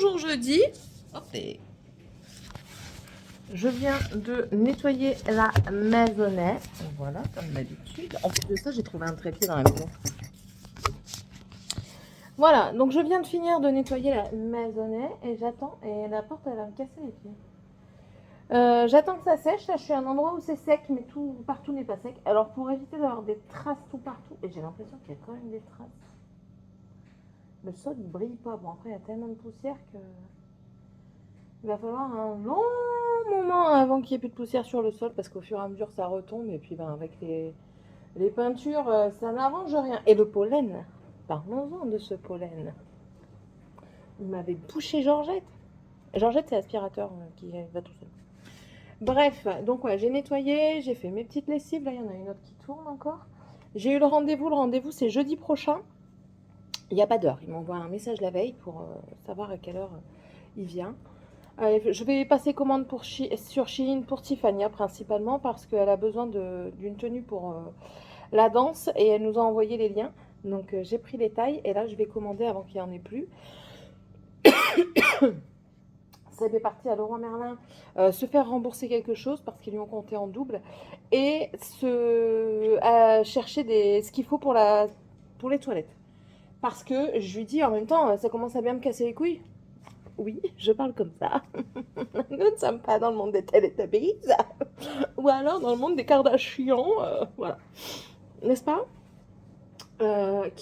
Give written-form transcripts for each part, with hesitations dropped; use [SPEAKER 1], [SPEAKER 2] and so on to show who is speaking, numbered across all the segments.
[SPEAKER 1] Bonjour jeudi. Hop, je viens de nettoyer la maisonnette. Voilà, comme d'habitude. En plus de ça, j'ai trouvé un trépied dans la maison. Voilà, donc je viens de finir de nettoyer la maisonnette et j'attends. Et la porte, elle va me casser les pieds. J'attends que ça sèche. Là, je suis à un endroit où c'est sec, mais tout partout n'est pas sec. Alors, pour éviter d'avoir des traces tout partout, et j'ai l'impression qu'il y a quand même des traces. Le sol, il brille pas. Bon, après, il y a tellement de poussière que il va falloir un long moment avant qu'il n'y ait plus de poussière sur le sol parce qu'au fur et à mesure, ça retombe. Et puis, ben, avec les peintures, ça n'arrange rien. Et le pollen, parlons-en de ce pollen. Il m'avait bouché Georgette. Georgette, c'est l'aspirateur qui va tout seul. Bref, donc ouais, j'ai nettoyé, j'ai fait mes petites lessives. Là, il y en a une autre qui tourne encore. J'ai eu le rendez-vous. Le rendez-vous, c'est jeudi prochain. Il n'y a pas d'heure. Il m'envoie un message la veille pour savoir à quelle heure il vient. Je vais passer commande sur Shein pour Tiffania principalement parce qu'elle a besoin d'une tenue pour la danse et elle nous a envoyé les liens. Donc j'ai pris les tailles et là je vais commander avant qu'il n'y en ait plus. Seb est parti à Leroy Merlin se faire rembourser quelque chose parce qu'ils lui ont compté en double et chercher ce qu'il faut pour les toilettes. Parce que je lui dis en même temps, ça commence à bien me casser les couilles. Oui, je parle comme ça. Nous ne sommes pas dans le monde des Teletubbies. Ou alors dans le monde des Kardashians. Voilà. N'est-ce pas C'est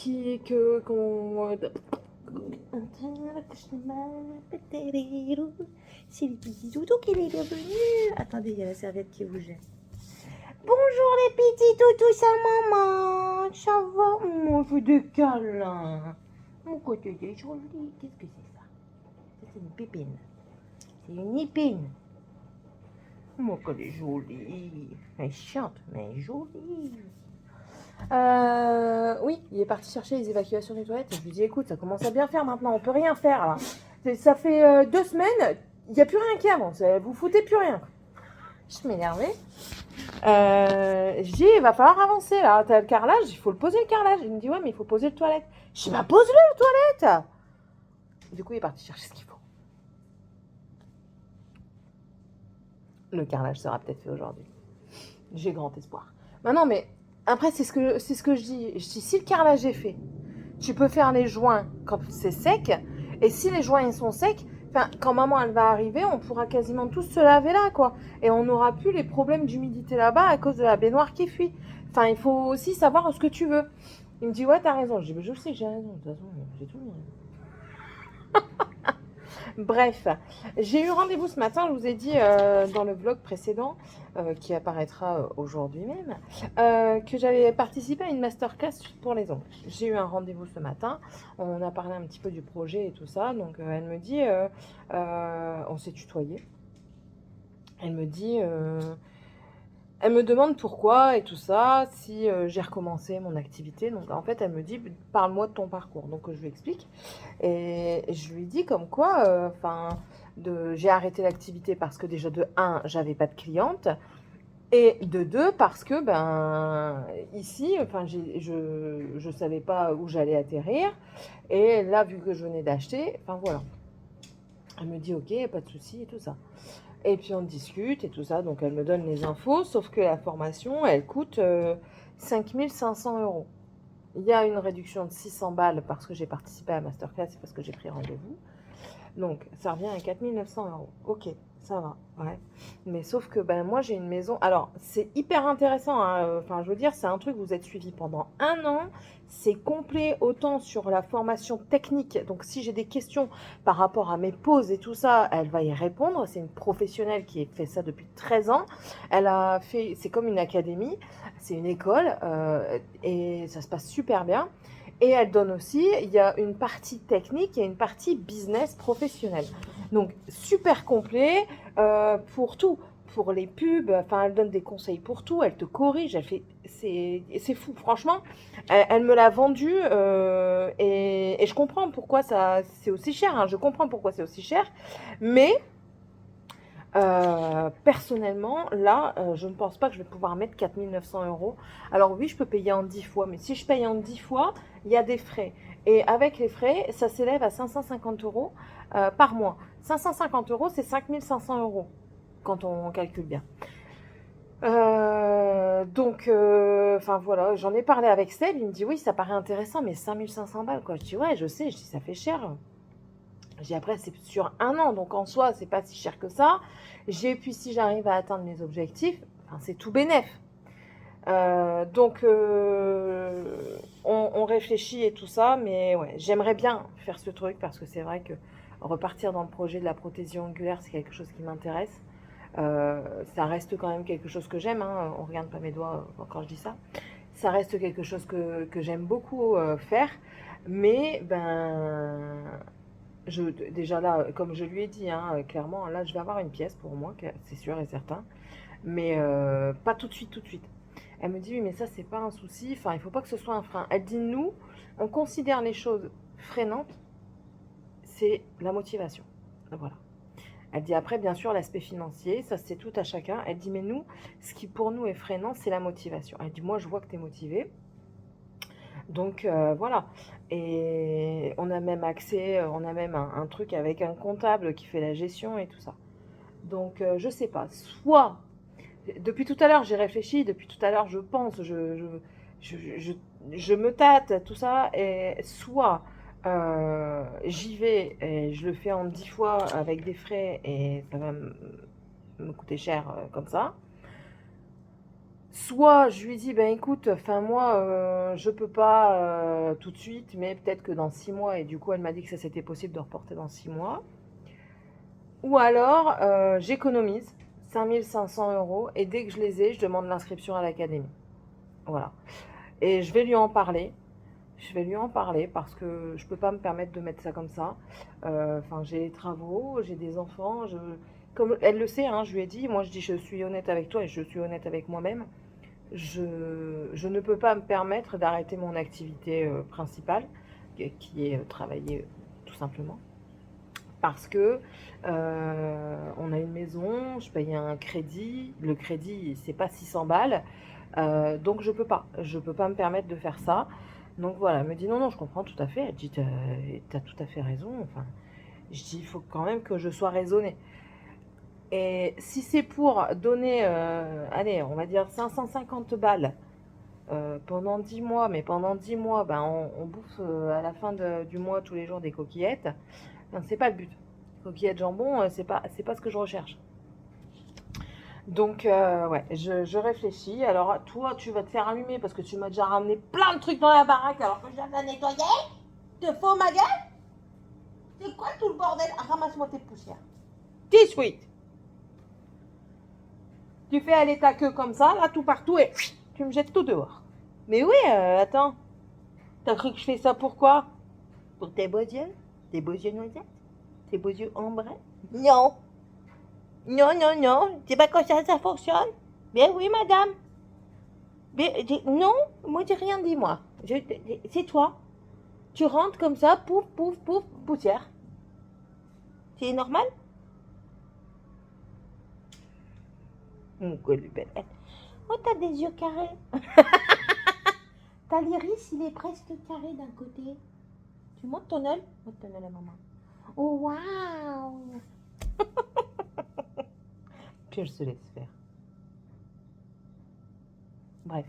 [SPEAKER 1] les petits toutous qui est bienvenu. Attendez, il y a la serviette qui bougeait. Bonjour les petits toutous, ça maman. Ça va? Moi, je veux des câlins. Mon côté est joli. Qu'est-ce que c'est ça? Ça, c'est une pépine. C'est une épine. Moi, qu'elle est jolie. Elle chante, mais elle est jolie. Oui, il est parti chercher les évacuations des toilettes. Je lui dis, écoute, ça commence à bien faire maintenant. On peut rien faire là. Ça fait 2 semaines. Il n'y a plus rien qui avance. Vous foutez plus rien. Je m'énervais. Je dis, il va falloir avancer là. T'as le carrelage, il faut le poser le carrelage. Il me dit, ouais, mais il faut poser le toilette. Je dis, bah pose-le le toilette. Du coup, il est parti chercher ce qu'il faut. Le carrelage sera peut-être fait aujourd'hui. J'ai grand espoir. Maintenant, mais après, c'est ce que je dis. Je dis, si le carrelage est fait, tu peux faire les joints quand c'est sec. Et si les joints ils sont secs, quand maman elle va arriver, on pourra quasiment tous se laver là, quoi. Et on n'aura plus les problèmes d'humidité là-bas à cause de la baignoire qui fuit. Enfin, il faut aussi savoir ce que tu veux. Il me dit, ouais, t'as raison. Je dis, mais je sais que j'ai raison. De toute façon, j'ai tout. Bref, j'ai eu rendez-vous ce matin, je vous ai dit dans le vlog précédent, qui apparaîtra aujourd'hui même, que j'avais participé à une masterclass pour les ongles. J'ai eu un rendez-vous ce matin, on a parlé un petit peu du projet et tout ça, donc elle me dit, on s'est tutoyé, elle me dit... elle me demande pourquoi et tout ça, si j'ai recommencé mon activité. Donc en fait, elle me dit, parle-moi de ton parcours. Donc je lui explique. Et je lui dis comme quoi, j'ai arrêté l'activité parce que déjà de 1, j'avais pas de cliente. Et de 2, parce que ici, je savais pas où j'allais atterrir. Et là, vu que je venais d'acheter, voilà. Elle me dit, ok, pas de souci et tout ça. Et puis on discute et tout ça, donc elle me donne les infos, sauf que la formation, elle coûte 5 500 €. Il y a une réduction de 600 balles parce que j'ai participé à la masterclass et parce que j'ai pris rendez-vous. Donc ça revient à 4 900 €. Ok, ça va, ouais. Mais sauf que moi j'ai une maison. Alors c'est hyper intéressant, hein. Je veux dire, c'est un truc, vous êtes suivi pendant 1 an. C'est complet autant sur la formation technique. Donc si j'ai des questions par rapport à mes pauses et tout ça, elle va y répondre. C'est une professionnelle qui fait ça depuis 13 ans. Elle a fait, c'est comme une académie, c'est une école et ça se passe super bien. Et elle donne aussi, il y a une partie technique et une partie business professionnelle. Donc super complet pour tout, pour les pubs, elle donne des conseils pour tout, elle te corrige, elle fait, c'est fou, franchement, elle me l'a vendu et je comprends pourquoi c'est aussi cher, hein, je comprends pourquoi c'est aussi cher, mais personnellement, là, je ne pense pas que je vais pouvoir mettre 4 900 €. Alors oui, je peux payer en 10 fois, mais si je paye en 10 fois, il y a des frais. Et avec les frais, ça s'élève à 550 €. par mois. 550 euros, c'est 5500 euros quand on calcule bien. Enfin voilà, j'en ai parlé avec Seb, il me dit oui, ça paraît intéressant, mais 5500 balles quoi. Je dis ouais, je sais, je dis ça fait cher. Je dis après, c'est sur un an, donc en soi, c'est pas si cher que ça. Puis si j'arrive à atteindre mes objectifs, enfin, c'est tout bénef. On réfléchit et tout ça, mais ouais, j'aimerais bien faire ce truc parce que c'est vrai que repartir dans le projet de la prothésie ongulaire, c'est quelque chose qui m'intéresse. Ça reste quand même quelque chose que j'aime, hein. On regarde pas mes doigts quand je dis ça. Ça reste quelque chose que j'aime beaucoup faire, mais déjà là, comme je lui ai dit, hein, clairement, là je vais avoir une pièce pour moi, c'est sûr et certain, mais pas tout de suite, tout de suite. Elle me dit oui, mais ça c'est pas un souci, enfin il faut pas que ce soit un frein. Elle dit nous, on considère les choses freinantes, c'est la motivation. Voilà. Elle dit après, bien sûr, l'aspect financier, ça c'est tout à chacun. Elle dit mais nous, ce qui pour nous est freinant, c'est la motivation. Elle dit moi je vois que tu es motivé. Donc voilà. Et on a même accès, on a même un truc avec un comptable qui fait la gestion et tout ça. Donc je sais pas. Soit, depuis tout à l'heure j'ai réfléchi, depuis tout à l'heure je pense, je, je, je me tâte, tout ça. Et soit j'y vais et je le fais en 10 fois avec des frais et ça va me coûter cher comme ça. Soit je lui dis, ben écoute, enfin moi, je peux pas tout de suite, mais peut-être que dans 6 mois, et du coup elle m'a dit que ça c'était possible de reporter dans 6 mois. Ou alors, j'économise 5500 euros et dès que je les ai, je demande l'inscription à l'académie. Voilà. Et je vais lui en parler. Je vais lui en parler parce que je peux pas me permettre de mettre ça comme ça. Enfin, j'ai les travaux, j'ai des enfants. Comme elle le sait, hein, je lui ai dit, moi je dis je suis honnête avec toi et je suis honnête avec moi-même. Je ne peux pas me permettre d'arrêter mon activité principale, qui est travailler tout simplement. Parce que on a une maison, je paye un crédit, le crédit c'est pas 600 balles, donc je peux pas me permettre de faire ça. Donc voilà, elle me dit non, non, je comprends tout à fait. Elle dit t'as tout à fait raison. Enfin, je dis il faut quand même que je sois raisonnée. Et si c'est pour donner, allez, on va dire 550 balles pendant 10 mois, mais pendant 10 mois, ben, on bouffe à la fin du mois tous les jours des coquillettes. Ben, c'est pas le but. Coquillettes jambon, c'est pas ce que je recherche. Donc, ouais, je réfléchis. Alors, toi, tu vas te faire allumer parce que tu m'as déjà ramené plein de trucs dans la baraque alors que je viens de la nettoyer. Te fous ma gueule? C'est quoi tout le bordel? Ramasse-moi tes poussières. 18. Tu fais aller ta queue comme ça, là, tout partout, et tu me jettes tout dehors. Mais oui, attends. T'as cru que je fais ça pourquoi? Pour tes beaux yeux? Tes beaux yeux noisettes? Tes beaux yeux ambrés? Non. Non, non, non. C'est pas comme ça fonctionne. Bien oui, madame. Non, moi j'ai rien dit, moi. C'est toi. Tu rentres comme ça, pouf, pouf, pouf, poussière. C'est normal? Mon belle. Oh, t'as des yeux carrés. T'as l'iris, il est presque carré d'un côté. Tu montes ton œil? Monte ton œil à maman. Oh, waouh! Puis je te laisse faire. Bref.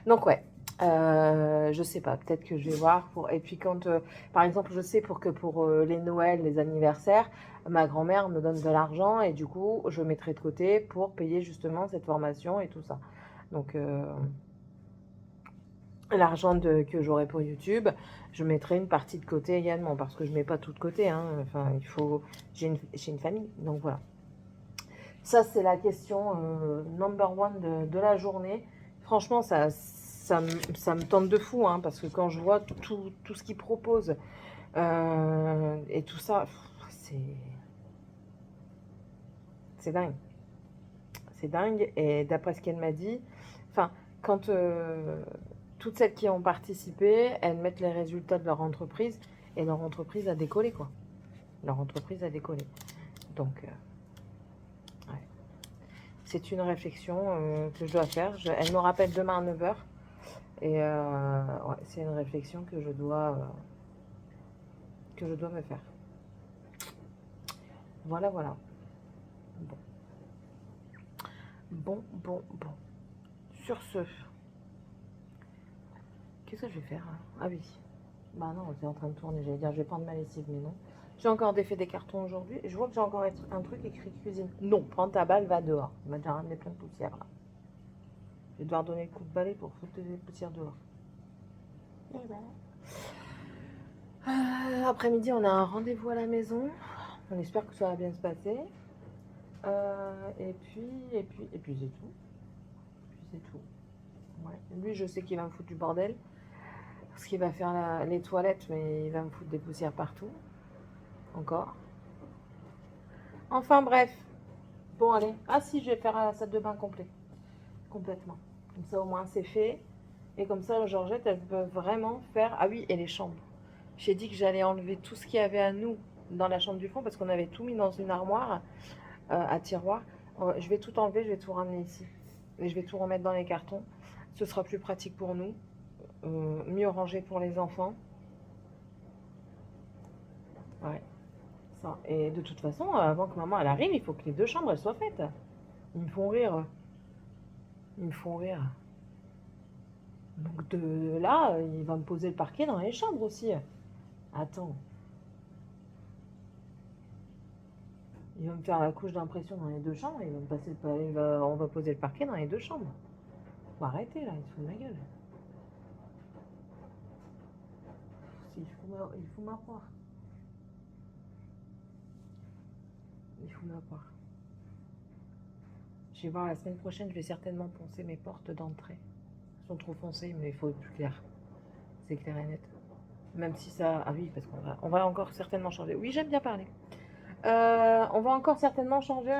[SPEAKER 1] Donc, ouais. Je sais pas, peut-être que je vais voir. Et puis, quand, par exemple, je sais pour les Noëls, les anniversaires, ma grand-mère me donne de l'argent et du coup, je mettrai de côté pour payer justement cette formation et tout ça. Donc, l'argent que j'aurai pour YouTube, je mettrai une partie de côté également parce que je mets pas tout de côté. Hein. Enfin, j'ai une famille, donc voilà. Ça, c'est la question number one de la journée. Franchement, ça me tente de fou, hein, parce que quand je vois tout ce qu'ils proposent et tout ça, c'est dingue. C'est dingue. Et d'après ce qu'elle m'a dit, enfin, quand toutes celles qui ont participé, elles mettent les résultats de leur entreprise et leur entreprise a décollé, quoi. Leur entreprise a décollé. Donc, ouais. C'est une réflexion que je dois faire. Elle me rappelle demain à 9 h. Et ouais, c'est une réflexion que je dois me faire. Voilà, voilà. Bon. Bon. Sur ce, qu'est-ce que je vais faire hein? Ah oui. Bah non, c'est en train de tourner. J'allais dire, je vais prendre ma lessive, mais non. J'ai encore défait des cartons aujourd'hui. Je vois que j'ai encore un truc écrit cuisine. Non, prends ta balle, va dehors. Il m'a déjà ramené plein de poussière là. Je vais devoir donner le coup de balai pour foutre les poussières dehors. Et voilà. Après-midi, on a un rendez-vous à la maison. On espère que ça va bien se passer. Et puis c'est tout. Et puis c'est tout. Ouais. Lui, je sais qu'il va me foutre du bordel. Parce qu'il va faire les toilettes, mais il va me foutre des poussières partout. Encore. Enfin bref. Bon, allez. Ah si, je vais faire la salle de bain complet. Complètement. Comme ça, au moins, c'est fait. Et comme ça, Georgette, elle peut vraiment faire... Ah oui, et les chambres. J'ai dit que j'allais enlever tout ce qu'il y avait à nous dans la chambre du fond parce qu'on avait tout mis dans une armoire à tiroir. Je vais tout enlever, je vais tout ramener ici. Et je vais tout remettre dans les cartons. Ce sera plus pratique pour nous. Mieux rangé pour les enfants. Ouais, ça. Et de toute façon, avant que maman elle arrive, il faut que les deux chambres elles soient faites. Ils me font rire. Ils me font rire. Donc de là, il va me poser le parquet dans les chambres aussi. Attends. Il va me faire la couche d'impression dans les deux chambres. Il va me passer on va poser le parquet dans les deux chambres. Faut arrêter là, il se fout de ma gueule. Il faut m'avoir. Il faut m'avoir. Je vais voir la semaine prochaine, je vais certainement poncer mes portes d'entrée. Elles sont trop foncées, mais il faut être plus clair. C'est clair et net. Même si ça... Ah oui, parce qu'on va encore certainement changer. Oui, j'aime bien parler. On va encore certainement changer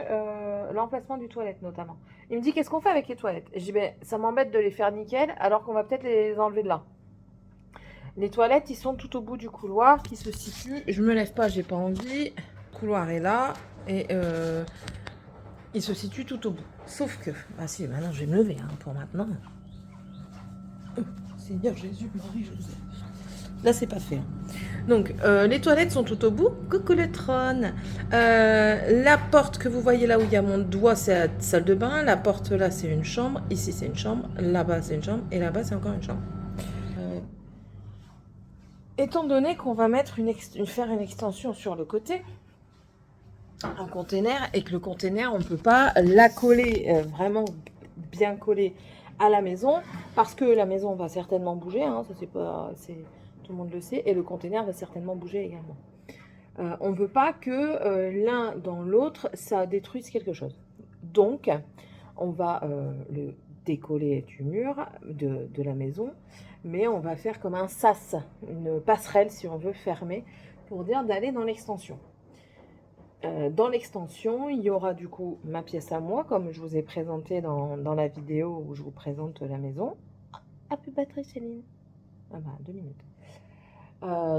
[SPEAKER 1] l'emplacement du toilette, notamment. Il me dit, qu'est-ce qu'on fait avec les toilettes? Je dis, ben, ça m'embête de les faire nickel, alors qu'on va peut-être les enlever de là. Les toilettes, ils sont tout au bout du couloir qui se situe. Je me lève pas, j'ai pas envie. Le couloir est là et il se situe tout au bout. Sauf que, bah si, maintenant je vais me lever hein, pour maintenant. Seigneur Jésus, Marie, Joseph. Là, c'est pas fait. Donc, les toilettes sont tout au bout. Coucou le trône. La porte que vous voyez là où il y a mon doigt, c'est la salle de bain. La porte là, c'est une chambre. Ici, c'est une chambre. Là-bas, c'est une chambre. Et là-bas, c'est encore une chambre. Étant donné qu'on va mettre faire une extension sur le côté, un container, et que le container, on ne peut pas la coller, vraiment bien coller à la maison, parce que la maison va certainement bouger, hein, ça tout le monde le sait, et le container va certainement bouger également. On ne veut pas que l'un dans l'autre, ça détruise quelque chose. Donc, on va le décoller du mur de la maison, mais on va faire comme un sas, une passerelle si on veut fermer, pour dire d'aller dans l'extension. Dans l'extension, il y aura du coup ma pièce à moi, comme je vous ai présenté dans la vidéo où je vous présente la maison. Ah, plus batterie Céline. Ah bah, 2 minutes.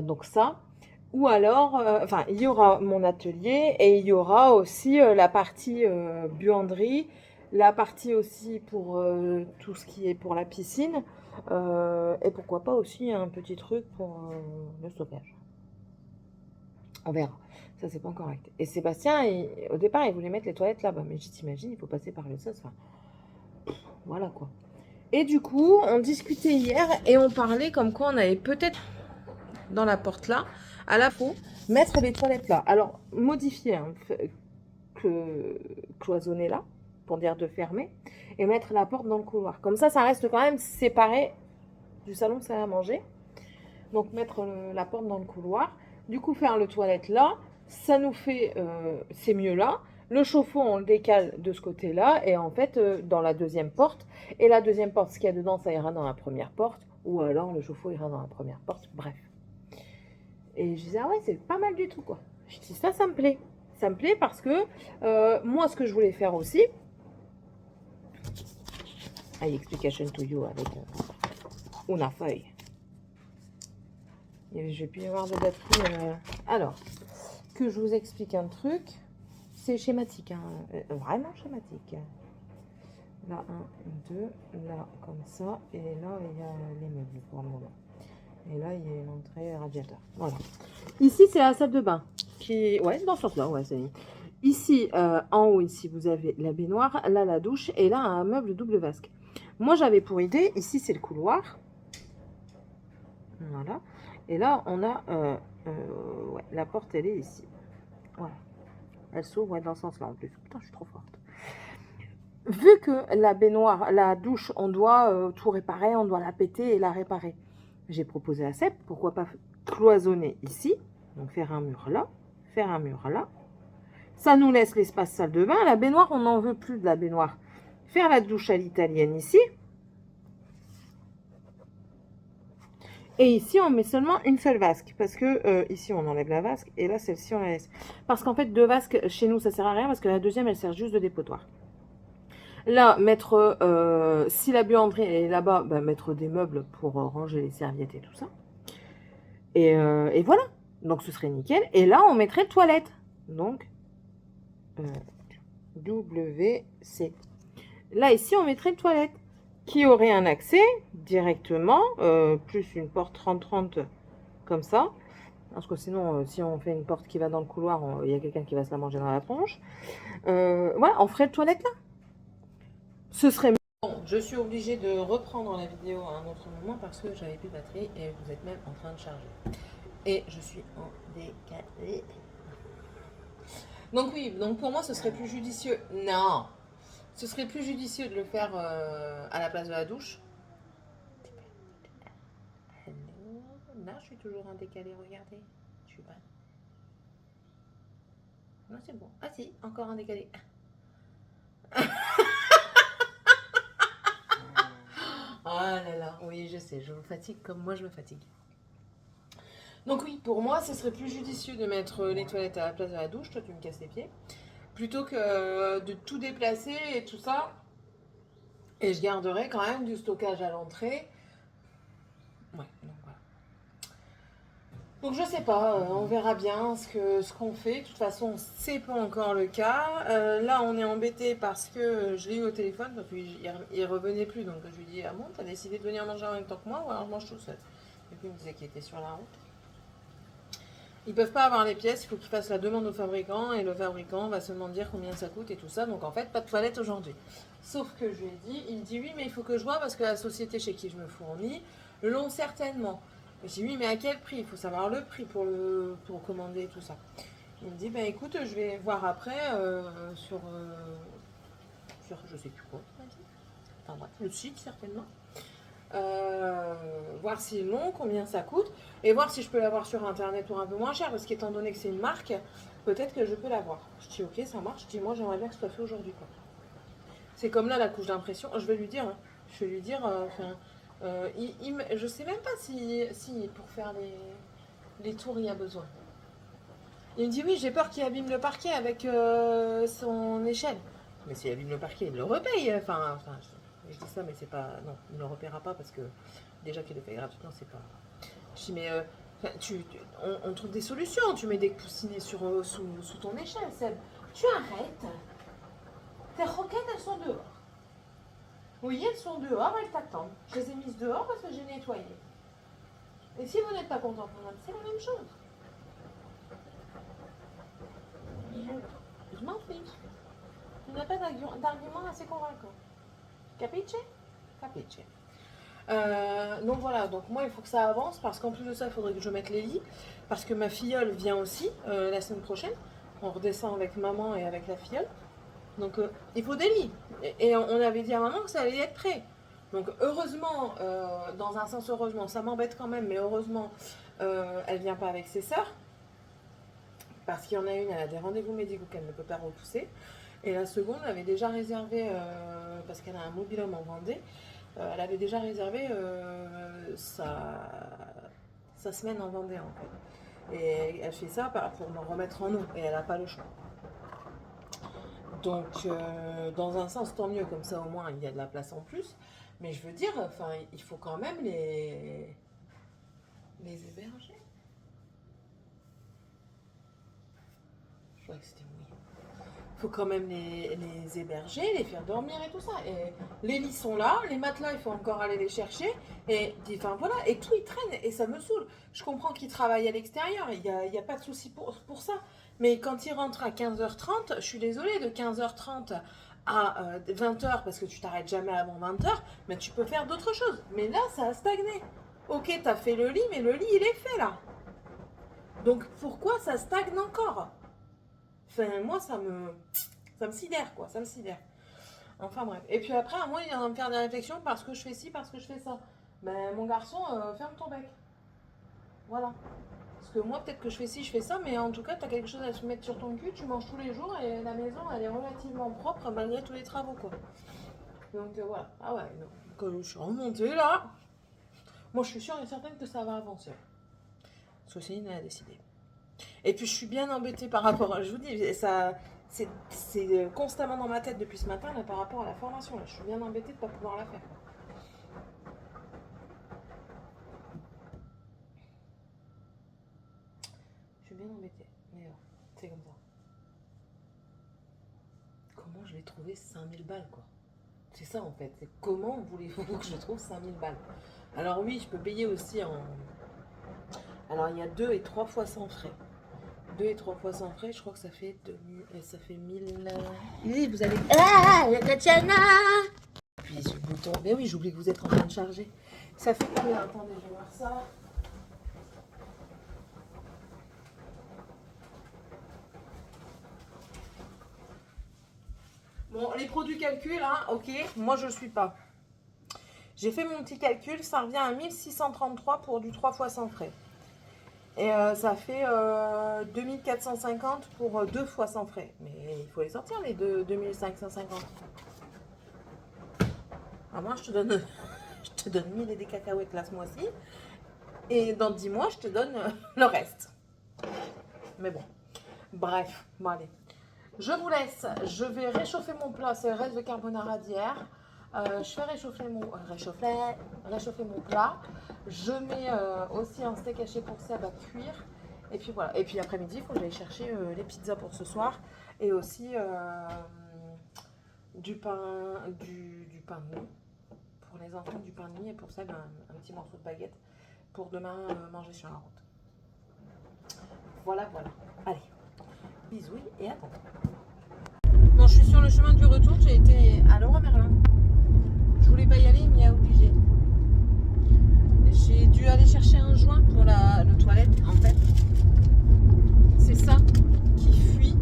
[SPEAKER 1] Donc ça, ou alors, enfin, il y aura mon atelier et il y aura aussi la partie buanderie, la partie aussi pour tout ce qui est pour la piscine, et pourquoi pas aussi un petit truc pour le stockage. On verra. Ça, c'est pas encore acté. Et Sébastien, au départ, il voulait mettre les toilettes là-bas. Mais je t'imagine, il faut passer par le sas. Enfin, voilà quoi. Et du coup, on discutait hier et on parlait comme quoi on avait peut-être dans la porte là, à la fois, mettre les toilettes là. Alors, modifier, hein, cloisonner là, pour dire de fermer, et mettre la porte dans le couloir. Comme ça reste quand même séparé du salon salle à manger. Donc, mettre la porte dans le couloir. Du coup, faire le toilette là, ça nous fait, c'est mieux là. Le chauffe-eau, on le décale de ce côté-là, et en fait, dans la deuxième porte. Et la deuxième porte, ce qu'il y a dedans, ça ira dans la première porte, ou alors le chauffe-eau ira dans la première porte, bref. Et je disais, ah ouais, c'est pas mal du tout, quoi. Je dis, ça me plaît. Ça me plaît parce que, moi, ce que je voulais faire aussi, explication to you avec une feuille. Je vais plus y avoir de batterie. Alors, que je vous explique un truc. C'est schématique, hein, vraiment schématique. Là, 1, 2, là, comme ça. Et là, il y a les meubles pour le moment. Et là, il y a l'entrée radiateur. Voilà. Ici, c'est la salle de bain. qui... Ouais, dans ce sens-là, ouais, c'est... Ici, en haut, ici, vous avez la baignoire, là, la douche, et là, un meuble double vasque. Moi, j'avais pour idée, ici, c'est le couloir. Voilà. Et là, on a... ouais, la porte, elle est ici. Voilà. Elle s'ouvre, ouais, dans ce sens-là, en plus. Putain, je suis trop forte. Vu que la baignoire, la douche, on doit tout réparer, on doit la péter et la réparer. J'ai proposé à Seb, pourquoi pas cloisonner ici, donc faire un mur là, faire un mur là. Ça nous laisse l'espace salle de bain. La baignoire, on n'en veut plus de la baignoire. Faire la douche à l'italienne ici. Et ici, on met seulement une seule vasque. Parce que ici, on enlève la vasque. Et là, celle-ci, on la laisse. Parce qu'en fait, deux vasques, chez nous, ça sert à rien. Parce que la deuxième, elle sert juste de dépotoir. Là, mettre, si la buanderie est là-bas, bah, mettre des meubles pour ranger les serviettes et tout ça. Et voilà. Donc, ce serait nickel. Et là, on mettrait toilette. Donc, WC. Là, ici, on mettrait toilette qui aurait un accès directement, plus une porte 30-30 comme ça. Parce que sinon, si on fait une porte qui va dans le couloir, il y a quelqu'un qui va se la manger dans la tronche. Voilà, on ferait le toilette là. Ce serait... Bon, je suis obligée de reprendre la vidéo à un autre moment parce que j'avais plus de batterie et vous êtes même en train de charger. Et je suis en décalé. Donc oui, donc pour moi, ce serait plus judicieux. Non, ce serait plus judicieux de le faire à la place de la douche. Hello. Là, je suis toujours en décalé, regardez. Je suis pas. Non, c'est bon. Ah si, encore un décalé. Ah là là, oui, je sais, je vous fatigue comme moi je me fatigue. Donc oui, pour moi, ce serait plus judicieux de mettre les toilettes à la place de la douche. Toi, tu me casses les pieds. Plutôt que de tout déplacer et tout ça. Et je garderai quand même du stockage à l'entrée. Ouais, donc voilà. Donc je sais pas, on verra bien ce qu'on fait. De toute façon, c'est pas encore le cas. Là, on est embêté parce que je l'ai eu au téléphone, parce qu'il revenait plus. Donc je lui dis, ah bon, t'as décidé de venir manger en même temps que moi ou alors je mange tout seul. Et puis il me disait qu'il était sur la route. Ils peuvent pas avoir les pièces, il faut qu'ils fassent la demande au fabricant et le fabricant va seulement dire combien ça coûte et tout ça. Donc en fait, pas de toilette aujourd'hui. Sauf que je lui ai dit, il me dit oui, mais il faut que je vois parce que la société chez qui je me fournis l'ont certainement. J'ai dit oui, mais à quel prix? Il faut savoir le prix pour commander tout ça. Il me dit, ben écoute, je vais voir après sur je sais plus quoi, enfin bref, le site certainement. Voir s'ils l'ont, combien ça coûte, et voir si je peux l'avoir sur internet pour un peu moins cher, parce qu'étant donné que c'est une marque, peut-être que je peux l'avoir. Je dis ok, ça marche, je dis moi j'aimerais bien que ce soit fait aujourd'hui. C'est comme là la couche d'impression, je vais lui dire, hein. Je vais lui dire, je sais même pas si pour faire les tours il y a besoin. Il me dit oui, j'ai peur qu'il abîme le parquet avec son échelle. Mais s'il abîme le parquet, il le repaye. Enfin, je dis ça, mais c'est pas. Non, il ne le repaiera pas parce que déjà qu'il le fait gratuitement, c'est pas. Je dis, mais on trouve des solutions. Tu mets des coussinets sous ton échelle, Seb. Tu arrêtes. Tes roquettes, elles sont dehors. Oui, elles sont dehors, elles t'attendent. Je les ai mises dehors parce que j'ai nettoyé. Et si vous n'êtes pas content, c'est la même chose. Je m'en fiche. Tu n'as pas d'argument assez convaincant. Capiche? Capiche. Donc voilà, donc moi il faut que ça avance parce qu'en plus de ça il faudrait que je mette les lits parce que ma filleule vient aussi la semaine prochaine. On redescend avec maman et avec la filleule. Donc il faut des lits. Et on avait dit à maman que ça allait être prêt. Donc heureusement, dans un sens heureusement, ça m'embête quand même, mais heureusement elle vient pas avec ses sœurs. Parce qu'il y en a une, elle a des rendez-vous médicaux qu'elle ne peut pas repousser. Et la seconde, elle avait déjà réservé, parce qu'elle a un mobil-home en Vendée, elle avait déjà réservé sa semaine en Vendée en fait. Et elle fait ça pour me remettre en eau, et elle n'a pas le choix. Donc, dans un sens, tant mieux, comme ça au moins il y a de la place en plus. Mais je veux dire, enfin, il faut quand même les héberger. Je crois que c'était oui. faut quand même les héberger, les faire dormir et tout ça. Et les lits sont là, les matelas, il faut encore aller les chercher. Et enfin voilà, et tout il traîne et ça me saoule. Je comprends qu'ils travaillent à l'extérieur, il y a pas de souci pour ça. Mais quand ils rentrent à 15h30, je suis désolée, de 15h30 à 20h, parce que tu t'arrêtes jamais avant 20h, mais tu peux faire d'autres choses. Mais là, ça a stagné. Ok, t'as fait le lit, mais le lit, il est fait là. Donc pourquoi ça stagne encore? Enfin, moi, ça me sidère, quoi. Ça me sidère. Enfin, bref. Et puis après, à moi, il vient de me faire des réflexions parce que je fais ci, parce que je fais ça. Ben, mon garçon, ferme ton bec. Voilà. Parce que moi, peut-être que je fais ci, je fais ça, mais en tout cas, tu as quelque chose à se mettre sur ton cul, tu manges tous les jours et la maison, elle est relativement propre malgré tous les travaux, quoi. Donc voilà. Ah ouais, donc, quand je suis remontée là, moi, je suis sûre et certaine que ça va avancer. Parce que Céline, elle a décidé. Et puis, je suis bien embêtée par rapport à... Je vous dis, ça... C'est constamment dans ma tête depuis ce matin, là, par rapport à la formation. Là. Je suis bien embêtée de ne pas pouvoir la faire. Je suis bien embêtée. Mais c'est comme ça. Comment je vais trouver 5000 balles, quoi? C'est ça, en fait. C'est comment voulez-vous que je trouve 5000 balles? Alors oui, je peux payer aussi en... Alors, il y a 2 et 3 fois sans frais. 2 et 3 fois sans frais, je crois que ça fait 1000... Oui, vous allez... Ah, la Tatiana! Puis sur le bouton... Mais oui, j'oublie que vous êtes en train de charger. Ça fait combien? Attendez, je vais voir ça. Bon, les produits calcul, hein, ok, moi je ne suis pas. J'ai fait mon petit calcul, ça revient à 1633 pour du 3 fois sans frais. Et ça fait 2450 pour 2 fois sans frais. Mais il faut les sortir, les 2550. Ah, moi, je te donne 1000 et des cacahuètes là ce mois-ci. Et dans 10 mois, je te donne le reste. Mais bon. Bref, bon allez. Je vous laisse. Je vais réchauffer mon plat. C'est le reste de carbonara d'hier. Je fais réchauffer mon plat. Je mets aussi un steak haché pour Seb à cuire. Et puis voilà. Et puis après-midi, il faut que j'aille chercher les pizzas pour ce soir. Et aussi du pain de mie. Pour les enfants, du pain de mie. Et pour Seb, un petit morceau de baguette. Pour demain, manger sur la route. Voilà, voilà. Allez. Bisous et à tantôt. Bon, je suis sur le chemin du retour. J'ai été à Leroy Merlin. Je voulais pas y aller, il m'y a obligé. J'ai dû aller chercher un joint pour le toilette, en fait. C'est ça qui fuit,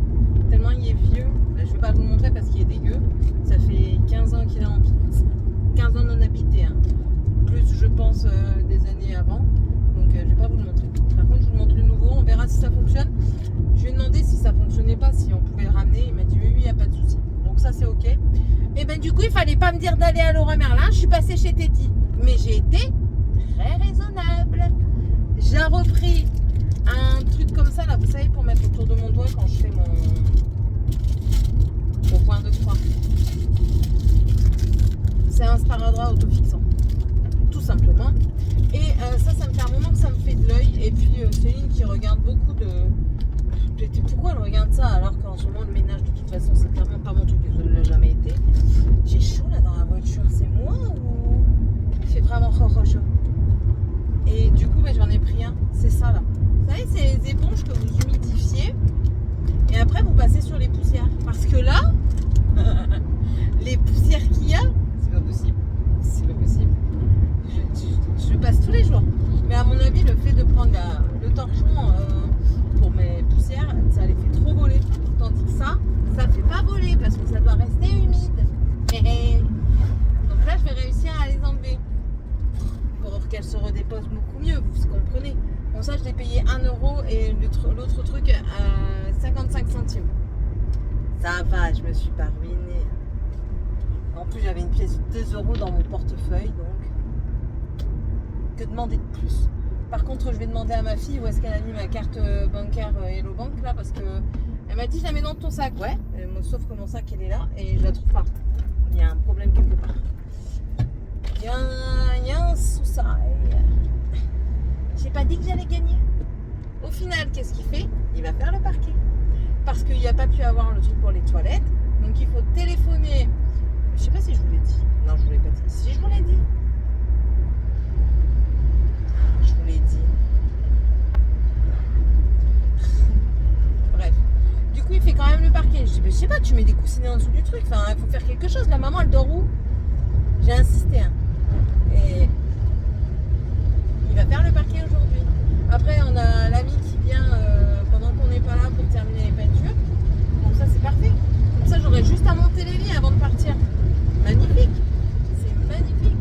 [SPEAKER 1] tellement il est vieux. Je vais pas vous le montrer parce qu'il est dégueu. Ça fait 15 ans qu'il est en 15 ans non habité. Hein. Plus, je pense, des années avant. Donc, je vais pas vous le montrer. Par contre, je vous montre le nouveau. On verra si ça fonctionne. Je lui ai demandé si ça fonctionnait pas, si on pouvait le ramener. Il m'a dit oui, il n'y a pas de souci. Donc ça, c'est ok. Et ben du coup, il fallait pas me dire d'aller à Leroy Merlin. Je suis passée chez Teddy. Mais j'ai été très raisonnable. J'ai repris un truc comme ça, là, vous savez, pour mettre autour de mon doigt quand je fais mon point de croix. C'est un sparadrap autofixant. Tout simplement. Et ça me fait un moment que ça me fait de l'œil. Et puis Céline qui regarde beaucoup de... Pourquoi elle regarde ça alors qu'en ce moment le ménage de toute façon c'est clairement pas mon truc et ça ne l'a jamais été. J'ai chaud là dans la voiture, c'est moi ou il fait vraiment chaud? Et du coup j'en ai pris un, c'est ça là. Vous savez, c'est les éponges que vous humidifiez et après vous passez sur les poussières. Parce que là, les poussières qu'il y a, c'est pas possible. C'est pas possible. Je passe tous les jours. Mais à mon avis, le fait de prendre le torchon pour mes poussières, ça les fait trop voler. Tandis que ça ne fait pas voler parce que ça doit rester humide. Donc là, je vais réussir à les enlever pour qu'elles se redéposent beaucoup mieux, vous comprenez. Bon, ça, je l'ai payé 1 € et l'autre truc à 55 centimes. Ça va, je me suis pas ruinée. En plus, j'avais une pièce de 2 € dans mon portefeuille, donc que demander de plus. Par contre, je vais demander à ma fille où est-ce qu'elle a mis ma carte bancaire Hello Bank là, parce que elle m'a dit je la mets dans ton sac. Ouais, sauf que mon sac il est là et je la trouve pas. Il y a un problème quelque part. Il y a un souci. J'ai pas dit que j'allais gagner. Au final, qu'est-ce qu'il fait? Il va faire le parquet. parce qu'il n'y a pas pu avoir le truc pour les toilettes. Donc il faut téléphoner. Je sais pas si je vous l'ai dit. Non, je vous l'ai pas dit. Si, je vous l'ai dit. Je vous l'ai dit. Bref. Du coup, il fait quand même le parquet. Je dis, mais je sais pas, tu mets des coussinets en dessous du truc. Enfin, il faut faire quelque chose. La maman, elle dort où? J'ai insisté. Hein. Et il va faire le parquet aujourd'hui. Après, on a l'ami qui vient pendant qu'on n'est pas là pour terminer les peintures. Donc ça, c'est parfait. Comme ça, j'aurai juste à monter les lits avant de partir. Magnifique. C'est magnifique.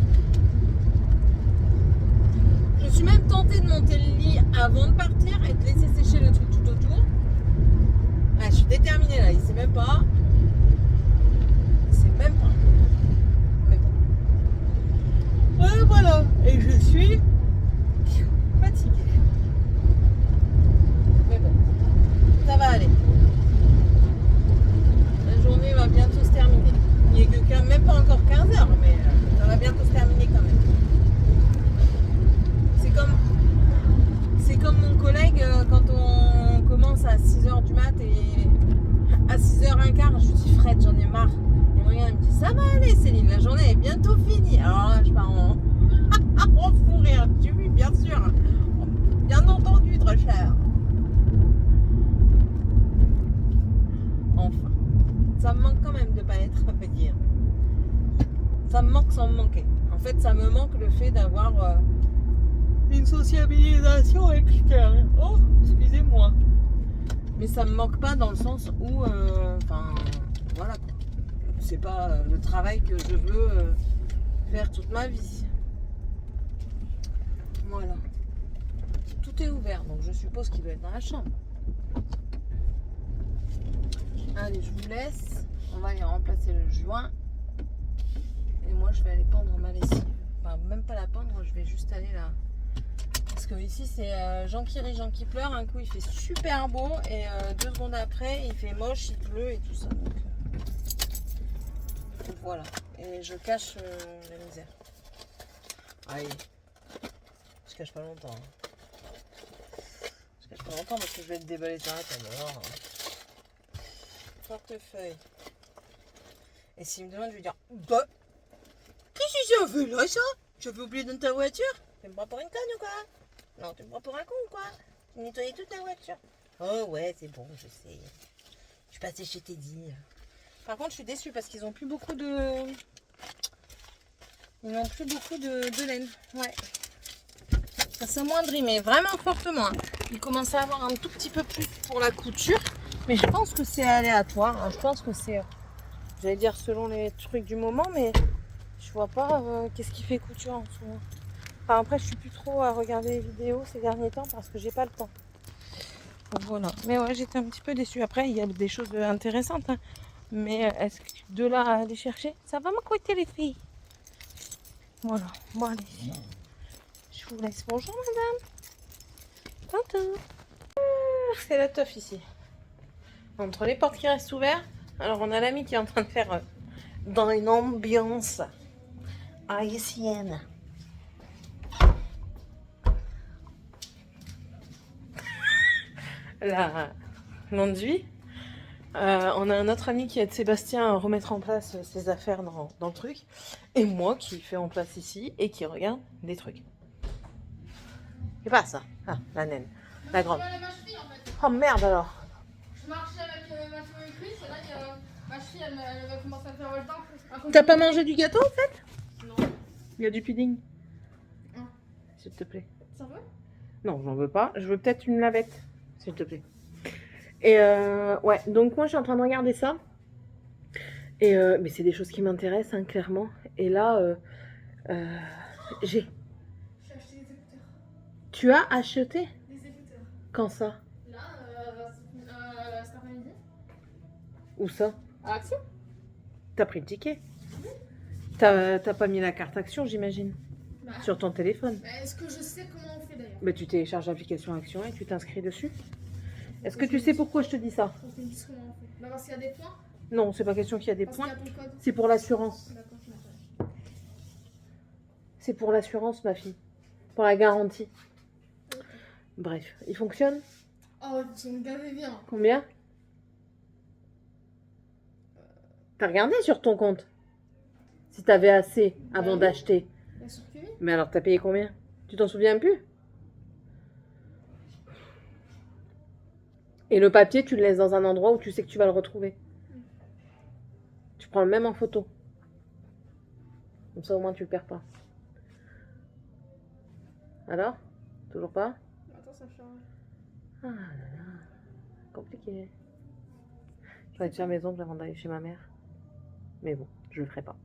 [SPEAKER 1] Je suis même tentée de monter le lit avant de partir et de laisser sécher le truc tout autour. Ah, je suis déterminée là. Il sait même pas. Il sait même pas. Mais bon. Ouais, voilà. Et je suis fatiguée. Mais bon. Ça va aller. La journée va bientôt se terminer. Il n'y a que même pas encore 15 heures, mais ça va bientôt se terminer quand même. C'est comme mon collègue quand on commence à 6h du mat et à 6h15, je lui dis Fred, j'en ai marre. Et moi, il me dit ça va aller Céline, la journée est bientôt finie. Alors là, je pars en fou rire. Je dis oui, bien sûr. Bien entendu, très cher. Enfin, ça me manque quand même de ne pas être dire. Ça me manque sans me manquer. En fait, ça me manque le fait d'avoir une sociabilisation externe. Oh, excusez-moi. Mais ça me manque pas dans le sens où, enfin, voilà quoi. C'est pas le travail que je veux faire toute ma vie. Voilà. Tout est ouvert, donc je suppose qu'il doit être dans la chambre. Allez, je vous laisse. On va aller remplacer le joint. Et moi, je vais aller pendre ma lessive. Enfin, même pas la pendre, je vais juste aller là. Parce que ici, c'est Jean qui rit, Jean qui pleure. Un coup, il fait super beau. Et 2 secondes après, il fait moche, il pleut et tout ça. Donc, voilà. Et je cache la misère. Allez. Je cache pas longtemps. Hein. Je cache pas longtemps parce que je vais te déballer sur la table. Alors, portefeuille. Et s'il me demande, je vais dire bah, qu'est-ce que ça fait là, ça? J'avais oublié dans ta voiture? Tu me prends pour une conne ou quoi? Non, tu me prends pour un con ou quoi? Tu nettoyais toute la voiture? Oh ouais, c'est bon, je sais. Je suis passée chez Teddy. Par contre, je suis déçue parce qu'ils n'ont plus beaucoup de... Ils n'ont plus beaucoup de laine. Ouais. Ça s'amoindrit, mais vraiment fortement. Hein. Ils commencent à avoir un tout petit peu plus pour la couture. Mais je pense que c'est aléatoire. Hein. Je pense que c'est... J'allais dire selon les trucs du moment, mais je vois pas qu'est-ce qui fait couture en ce moment. Enfin, après, je suis plus trop à regarder les vidéos ces derniers temps parce que j'ai pas le temps. Donc voilà. Mais ouais, j'étais un petit peu déçue. Après, il y a des choses intéressantes. Hein. Mais est-ce que de là à aller chercher, ça va m'écouter les filles. Voilà. Bon, allez. Je vous laisse. Bonjour, madame. Tantôt. C'est la teuf ici. Entre les portes qui restent ouvertes. Alors, on a l'ami qui est en train de faire dans une ambiance haïtienne. L'enduit. On a un autre ami qui aide Sébastien à remettre en place ses affaires dans le truc. Et moi qui fais en place ici et qui regarde des trucs. C'est pas ça. Ah, la naine. La grande. Oh merde alors.
[SPEAKER 2] Je marchais avec ma fille et cuisse, et là, ma cheville, elle va commencer à faire le temps.
[SPEAKER 1] T'as pas mangé du gâteau en fait?
[SPEAKER 2] Non.
[SPEAKER 1] Il y a du pudding.
[SPEAKER 2] Ah.
[SPEAKER 1] S'il te plaît.
[SPEAKER 2] Ça va?
[SPEAKER 1] Non, j'en veux pas. Je veux peut-être une lavette, s'il te plaît. Et ouais, donc moi je suis en train de regarder ça. Et mais c'est des choses qui m'intéressent, hein, clairement. Et là, j'ai...
[SPEAKER 2] J'ai acheté des écouteurs.
[SPEAKER 1] Tu as acheté?
[SPEAKER 2] Des écouteurs.
[SPEAKER 1] Quand ça?
[SPEAKER 2] Là, cet après-midi.
[SPEAKER 1] Où ça?
[SPEAKER 2] À Action?
[SPEAKER 1] T'as pris le ticket? T'as pas mis la carte Action, j'imagine?
[SPEAKER 2] Bah,
[SPEAKER 1] Sur ton téléphone?
[SPEAKER 2] bah, est-ce que je sais comment on fait d'ailleurs?
[SPEAKER 1] Mais tu télécharges l'application Action et tu t'inscris dessus. Est-ce que tu sais pourquoi je te dis ça?
[SPEAKER 2] Pour qu'on dise comment on fait. Bah, parce qu'il y a des points.
[SPEAKER 1] Non, c'est pas question qu'il y a des
[SPEAKER 2] Parce
[SPEAKER 1] points.
[SPEAKER 2] qu'il y a ton code.
[SPEAKER 1] C'est pour l'assurance.
[SPEAKER 2] D'accord, je m'appelle.
[SPEAKER 1] C'est pour l'assurance, ma fille. Pour la garantie. Bref, il fonctionne?
[SPEAKER 2] Oh, tu me gavais bien.
[SPEAKER 1] Combien? T'as regardé sur ton compte si t'avais assez avant
[SPEAKER 2] oui.
[SPEAKER 1] d'acheter.
[SPEAKER 2] Bien sûr que oui.
[SPEAKER 1] Mais alors, t'as payé combien? Tu t'en souviens plus? Et le papier, tu le laisses dans un endroit où tu sais que tu vas le retrouver. Tu prends le même en photo. Comme ça, au moins, tu le perds pas. Alors? Toujours pas?
[SPEAKER 2] Attends, ça change.
[SPEAKER 1] Ah là là. Compliqué. J'aurais dû faire mes ongles avant d'aller chez ma mère. Mais bon, je le ferai pas.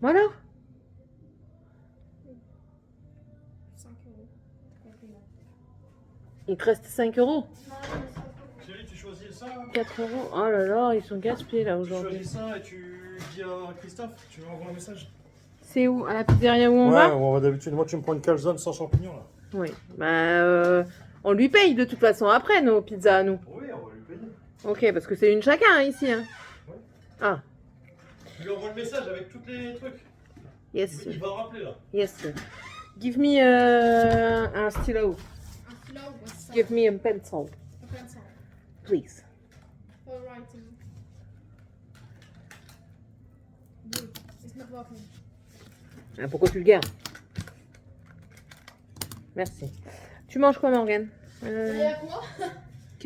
[SPEAKER 1] Bon alors?
[SPEAKER 2] 5 euros. Compliment.
[SPEAKER 1] Il te reste 5 euros?
[SPEAKER 3] Chérie, tu choisis ça
[SPEAKER 1] 4 euros? Oh là là, ils sont gaspillés là
[SPEAKER 3] Tu
[SPEAKER 1] aujourd'hui.
[SPEAKER 3] choisis ça et tu dis à Christophe, tu lui envoies un message.
[SPEAKER 1] C'est où? À la pizzeria où on va?
[SPEAKER 3] on va d'habitude. Moi, tu me prends une calzone sans champignons là.
[SPEAKER 1] Oui. Bah, on lui paye de toute façon après nos pizzas à nous.
[SPEAKER 3] Oui, on va lui payer.
[SPEAKER 1] Ok, parce que c'est une chacun hein, ici. Hein.
[SPEAKER 3] Ouais.
[SPEAKER 1] Ah,
[SPEAKER 3] Tu lui envoies le message avec tous les trucs.
[SPEAKER 1] yes,
[SPEAKER 3] Il va rappeler là.
[SPEAKER 1] yes. Give me un stylo.
[SPEAKER 2] Un stylo, ouais, c'est ça.
[SPEAKER 1] Give me a pencil,
[SPEAKER 2] On fait ça.
[SPEAKER 1] please.
[SPEAKER 2] For writing. Good. It's not working.
[SPEAKER 1] Ah, pourquoi tu le gardes? Merci. Tu manges quoi, Morgane?
[SPEAKER 2] Et avec moi, la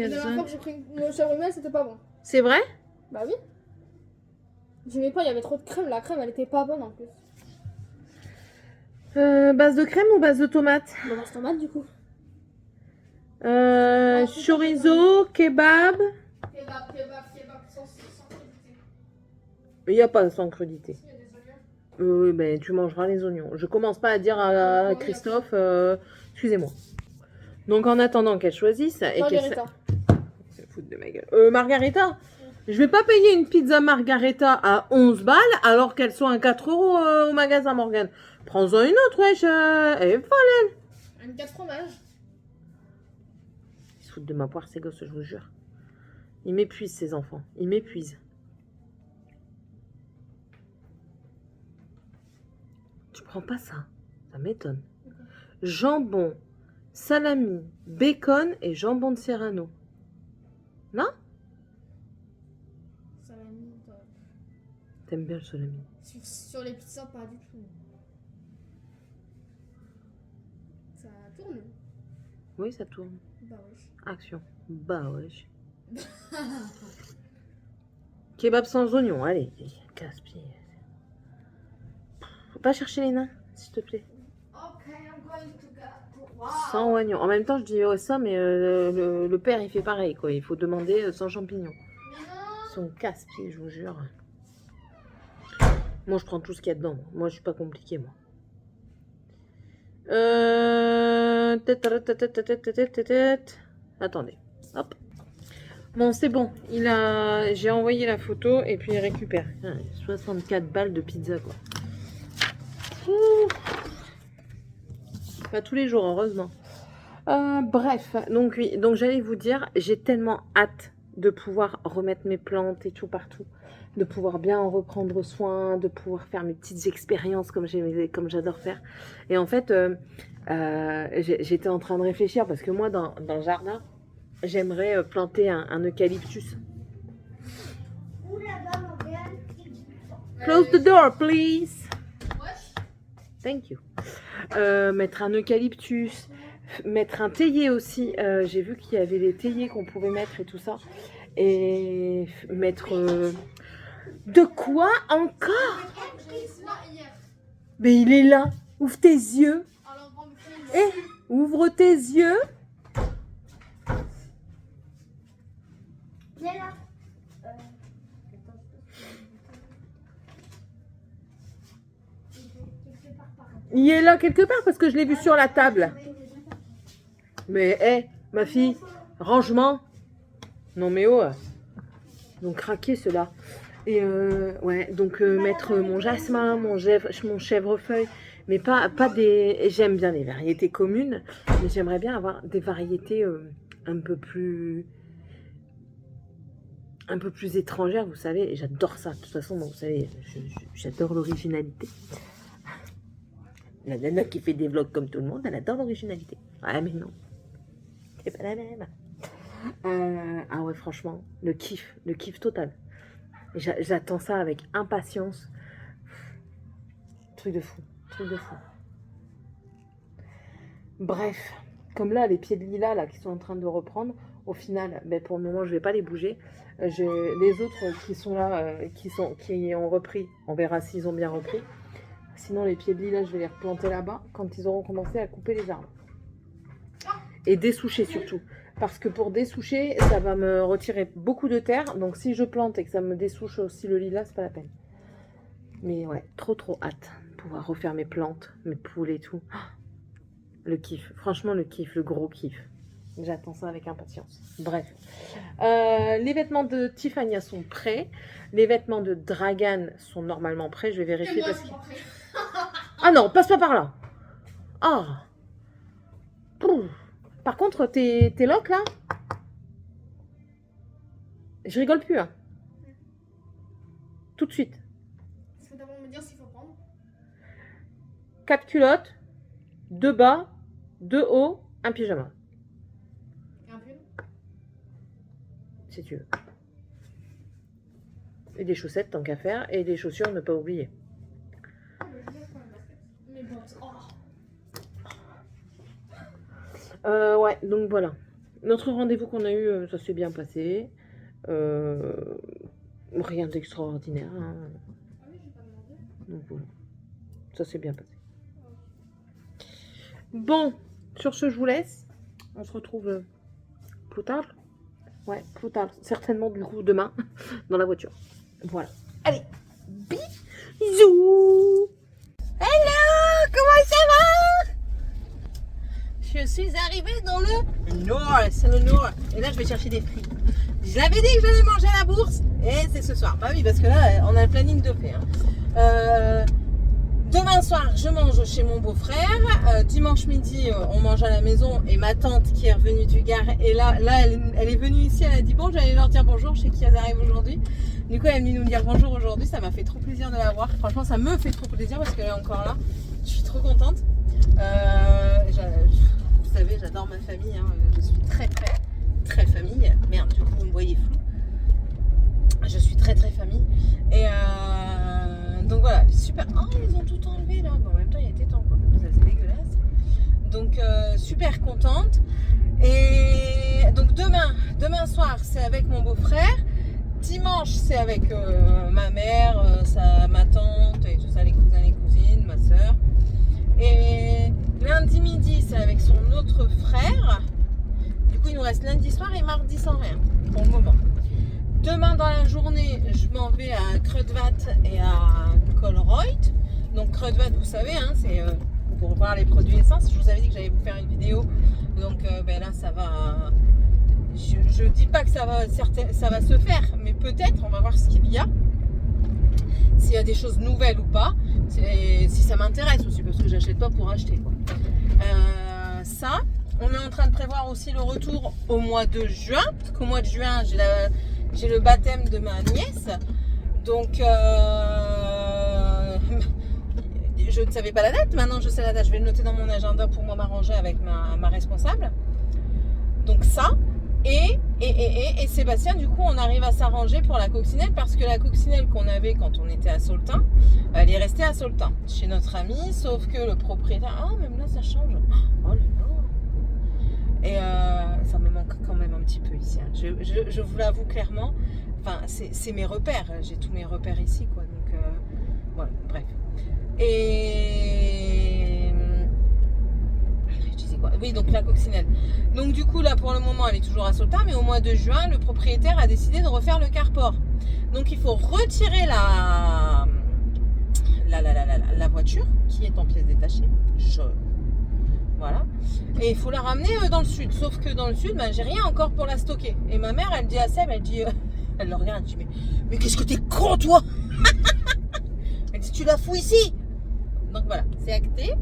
[SPEAKER 2] dernière fois
[SPEAKER 1] Calzone.
[SPEAKER 2] que j'ai pris une chèvre humaine, c'était pas bon.
[SPEAKER 1] C'est vrai?
[SPEAKER 2] Bah oui. J'aimais pas, il y avait trop de crème. La crème, elle était pas bonne en plus.
[SPEAKER 1] Base de crème ou base de tomate?
[SPEAKER 2] Bah, dans ce tomate, du coup.
[SPEAKER 1] Chorizo, kebab.
[SPEAKER 2] Kebab, sans crudité.
[SPEAKER 1] Il n'y a pas sans crudité.
[SPEAKER 2] Il y a des oignons.
[SPEAKER 1] Oui, ben tu mangeras les oignons. Je commence pas à dire à Christophe, excusez-moi. Donc en attendant qu'elle choisisse et qu'elle
[SPEAKER 2] Margarita.
[SPEAKER 1] se fout de ma gueule. Margarita, je vais pas payer une pizza margarita à 11 balles alors qu'elle soit à 4 euros au magasin Morgane. Prends-en une autre, wesh. Et voilà.
[SPEAKER 2] Une 4 fromages.
[SPEAKER 1] Ils se foutent de ma poire, ces gosses, je vous jure. Ils m'épuisent, ces enfants. Ils m'épuisent. Tu prends pas ça. Ça m'étonne. Jambon, salami, bacon et jambon de Serrano. Non?
[SPEAKER 2] Salami.
[SPEAKER 1] T'aimes bien le salami?
[SPEAKER 2] Sur les pizzas, pas du tout. Ça tourne.
[SPEAKER 1] Oui, ça tourne.
[SPEAKER 2] Bah oui.
[SPEAKER 1] Action. Bah ouais. Kebab sans oignon, allez. Casse-pied. Faut pas chercher les nains, s'il te plaît.
[SPEAKER 2] Ok, I'm going to go. Wow.
[SPEAKER 1] Sans oignon. En même temps, je dis ça, mais le père, il fait pareil, quoi. Il faut demander sans champignons.
[SPEAKER 2] Mais non.
[SPEAKER 1] Ils sont casse-pieds, je vous jure. Moi, je prends tout ce qu'il y a dedans. Moi, je suis pas compliqué, moi. Attendez. Hop. Bon, c'est bon. J'ai envoyé la photo et puis il récupère. 64 balles de pizza, quoi. Ouh. Pas tous les jours, heureusement. Bref, donc oui, donc j'allais vous dire, j'ai tellement hâte de pouvoir remettre mes plantes et tout partout, de pouvoir bien en reprendre soin, de pouvoir faire mes petites expériences comme j'adore faire. Et en fait, j'étais en train de réfléchir parce que moi, dans le jardin, j'aimerais planter un eucalyptus. Close the door, please.
[SPEAKER 2] Wesh.
[SPEAKER 1] Thank you. Mettre un eucalyptus, mettre un théier aussi. J'ai vu qu'il y avait les théiers qu'on pouvait mettre et tout ça. Et mettre... De quoi encore?
[SPEAKER 2] J'ai laissé là hier.
[SPEAKER 1] Mais il est là. Ouvre tes yeux.
[SPEAKER 2] Alors, on va me faire
[SPEAKER 1] Eh, ouvre tes yeux.
[SPEAKER 4] Viens là.
[SPEAKER 1] Il est là quelque part parce que je l'ai vu sur la table. Mais, hé, ma fille, rangement. Non mais oh. Donc craquer cela. Et ouais, donc mettre mon jasmin, mon chèvrefeuille, mais pas des... J'aime bien les variétés communes, mais j'aimerais bien avoir des variétés un peu plus étrangères, vous savez, et j'adore ça. De toute façon, bon, vous savez, j'adore l'originalité. La nana qui fait des vlogs comme tout le monde, elle adore l'originalité. Ouais, mais non. pas la même. Ah ouais, franchement, le kiff total. J'attends ça avec impatience. Truc de fou. Bref, comme là, les pieds de lilas là, qui sont en train de reprendre, au final, ben, pour le moment, je vais pas les bouger. Les autres qui sont là, qui ont repris, on verra s'ils ont bien repris. Sinon, les pieds de lilas, je vais les replanter là-bas quand ils auront commencé à couper les arbres. Et dessoucher surtout. Parce que pour dessoucher, ça va me retirer beaucoup de terre. Donc si je plante et que ça me dessouche aussi le lilas, c'est pas la peine. Mais ouais, trop hâte de pouvoir refaire mes plantes, mes poules et tout. Le kiff, franchement le kiff, le gros kiff. J'attends ça avec impatience. Bref. Les vêtements de Tiffania sont prêts. Les vêtements de Dragan sont normalement prêts. Je vais vérifier parce que... Ah non, passe pas par là. Ah. Pouf. Par contre, tes locks là, je rigole plus. Hein. Tout de suite.
[SPEAKER 2] Il faut d'abord me dire s'il faut prendre.
[SPEAKER 1] 4 culottes, 2 bas, 2 hauts, un pyjama.
[SPEAKER 2] Et un pull.
[SPEAKER 1] Si tu veux. Et des chaussettes tant qu'à faire. Et des chaussures, ne pas oublier.
[SPEAKER 2] Mes bottes. Oh.
[SPEAKER 1] Ouais, donc voilà. Notre rendez-vous qu'on a eu, ça s'est bien passé. Rien d'extraordinaire. Hein.
[SPEAKER 2] Ah oui, j'ai pas demandé.
[SPEAKER 1] Donc voilà. Ça s'est bien passé. Bon, sur ce, je vous laisse. On se retrouve plus tard. Ouais, plus tard. Certainement du coup demain dans la voiture. Voilà. Allez, bisous. Hello, comment ça va? Je suis arrivée dans le nord, c'est le nord. Et là, je vais chercher des fruits. Je l'avais dit que j'allais manger à la bourse. Et c'est ce soir. Bah oui, parce que là, on a le planning de fait. Hein. Demain soir, je mange chez mon beau-frère. Dimanche midi, on mange à la maison. Et ma tante qui est revenue du Gard. Et là elle est venue ici. Elle a dit bon, j'allais leur dire bonjour. Je sais qui elles arrivent aujourd'hui. Du coup, elle est venue nous dire bonjour aujourd'hui. Ça m'a fait trop plaisir de la voir. Franchement, ça me fait trop plaisir parce qu'elle est encore là. Je suis trop contente. Vous savez, j'adore ma famille. Hein. Je suis très famille. Merde, du coup, vous me voyez flou. Je suis très famille. Et donc voilà, super. Oh, ils ont tout enlevé là. Bon, en même temps, il était temps quoi. Ça, c'est dégueulasse. Donc, super contente. Et donc, demain soir, c'est avec mon beau-frère. Dimanche, c'est avec ma mère, ma tante et tout ça, les cousins, les cousines, ma soeur. Et lundi midi, c'est avec son autre frère. Du coup, il nous reste lundi soir et mardi sans rien pour le moment. Demain dans la journée, je m'en vais à Kruidvat et à Colruyt. Donc Kruidvat, vous savez, hein, c'est pour voir les produits essence. Je vous avais dit que j'allais vous faire une vidéo. Donc ben là, ça va... Je dis pas que ça va se faire, mais peut-être, on va voir ce qu'il y a. S'il y a des choses nouvelles ou pas. Si ça m'intéresse aussi, parce que j'achète pas pour acheter. Quoi. Ça, on est en train de prévoir aussi le retour au mois de juin. Parce qu'au mois de juin, j'ai le baptême de ma nièce. Donc, je ne savais pas la date. Maintenant, je sais la date. Je vais le noter dans mon agenda pour moi m'arranger avec ma responsable. Donc ça. Et Sébastien, du coup, on arrive à s'arranger pour la coccinelle parce que la coccinelle qu'on avait quand on était à Saultin, elle est restée à Saultin, chez notre ami, sauf que le propriétaire... Ah, même là, ça change. Oh là là. Et ça me manque quand même un petit peu ici. Hein. Je vous l'avoue clairement. Enfin, c'est mes repères. J'ai tous mes repères ici, quoi. Donc, voilà, bref. Et... Oui, donc la coccinelle. Donc du coup, là, pour le moment, elle est toujours à Saultin, mais au mois de juin, le propriétaire a décidé de refaire le carport. Donc il faut retirer la voiture, qui est en pièces détachées. Voilà. Et il faut la ramener dans le sud. Sauf que dans le sud, ben, j'ai rien encore pour la stocker. Et ma mère, elle dit à Seb, elle dit... elle le regarde, elle dit, mais qu'est-ce que t'es con, toi. Elle dit, tu la fous ici. Donc voilà, c'est acté.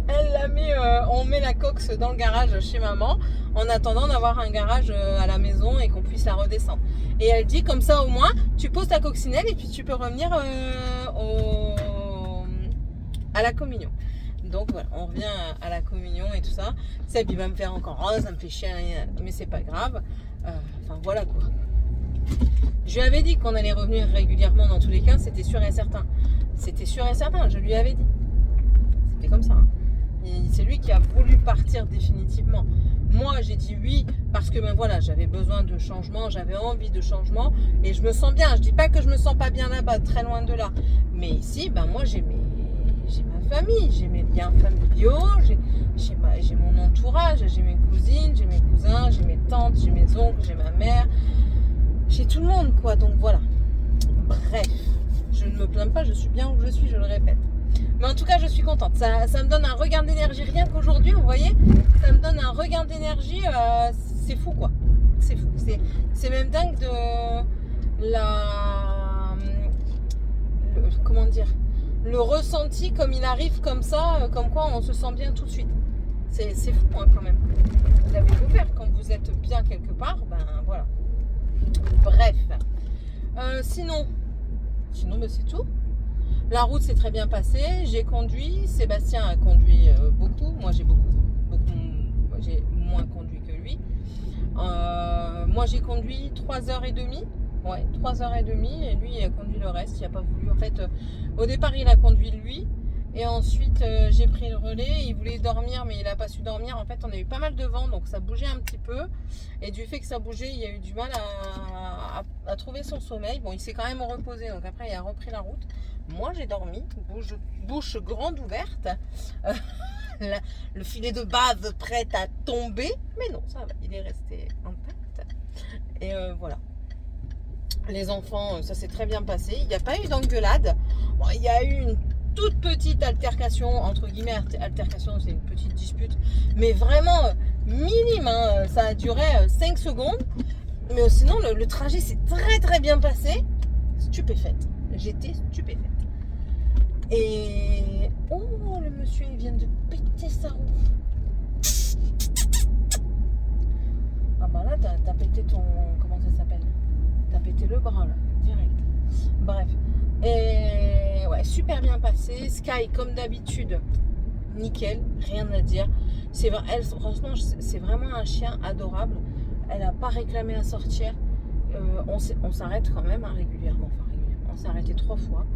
[SPEAKER 1] Elle la met, on met la cox dans le garage chez maman en attendant d'avoir un garage à la maison et qu'on puisse la redescendre. Et elle dit comme ça au moins tu poses ta coccinelle et puis tu peux revenir à la communion. Donc voilà, on revient à la communion et tout. tout ça. Seb, il va me faire encore, oh, ça me fait chier, mais c'est pas grave. Enfin, voilà quoi. Je lui avais dit qu'on allait revenir régulièrement dans tous les cas, c'était sûr et certain. C'était sûr et certain, je lui avais dit. C'était comme ça. Hein. C'est lui qui a voulu partir définitivement. Moi, j'ai dit oui parce que ben voilà, j'avais besoin de changement, j'avais envie de changement et je me sens bien. Je dis pas que je me sens pas bien là-bas, très loin de là. Mais ici, ben moi, j'ai ma famille, j'ai mes liens familiaux, j'ai mon entourage, j'ai mes cousines, j'ai mes cousins, j'ai mes tantes, j'ai mes oncles, j'ai ma mère, j'ai tout le monde quoi. Donc voilà. Bref, je ne me plains pas, je suis bien où je suis, je le répète. Mais en tout cas, je suis contente. Ça me donne un regain d'énergie. Rien qu'aujourd'hui, vous voyez, ça me donne un regain d'énergie. C'est fou, quoi. C'est fou. C'est même dingue de comment dire, le ressenti comme il arrive comme ça, comme quoi on se sent bien tout de suite. C'est fou, hein, quand même. Vous avez beau faire quand vous êtes bien quelque part, ben voilà. Bref. Sinon, ben, c'est tout. La route s'est très bien passée, j'ai conduit, Sébastien a conduit beaucoup, moi j'ai j'ai moins conduit que lui. Moi j'ai conduit 3h30, ouais 3h30 et lui il a conduit le reste, il n'a pas voulu. En fait, au départ il a conduit lui et ensuite j'ai pris le relais, il voulait dormir mais il n'a pas su dormir. En fait on a eu pas mal de vent donc ça bougeait un petit peu et du fait que ça bougeait il a eu du mal à trouver son sommeil. Bon il s'est quand même reposé donc après il a repris la route. Moi j'ai dormi, bouche grande ouverte, le filet de base prêt à tomber, mais non ça va, il est resté intact. Et voilà. Les enfants, ça s'est très bien passé, il n'y a pas eu d'engueulade. Bon, il y a eu une toute petite altercation, entre guillemets altercation, c'est une petite dispute, mais vraiment minime, hein. Ça a duré 5 secondes, mais sinon le trajet s'est très très bien passé. Stupéfaite, j'étais stupéfaite. Et oh, le monsieur il vient de péter sa roue. Ah bah là t'as pété ton, comment ça s'appelle, t'as pété le bras là, direct. Bref, et ouais, super bien passé. Sky comme d'habitude, nickel, rien à dire. Elle, franchement c'est vraiment un chien adorable. Elle a pas réclamé à sortir. On s'arrête quand même hein, régulièrement. Enfin régulièrement, on s'est arrêté 3 fois.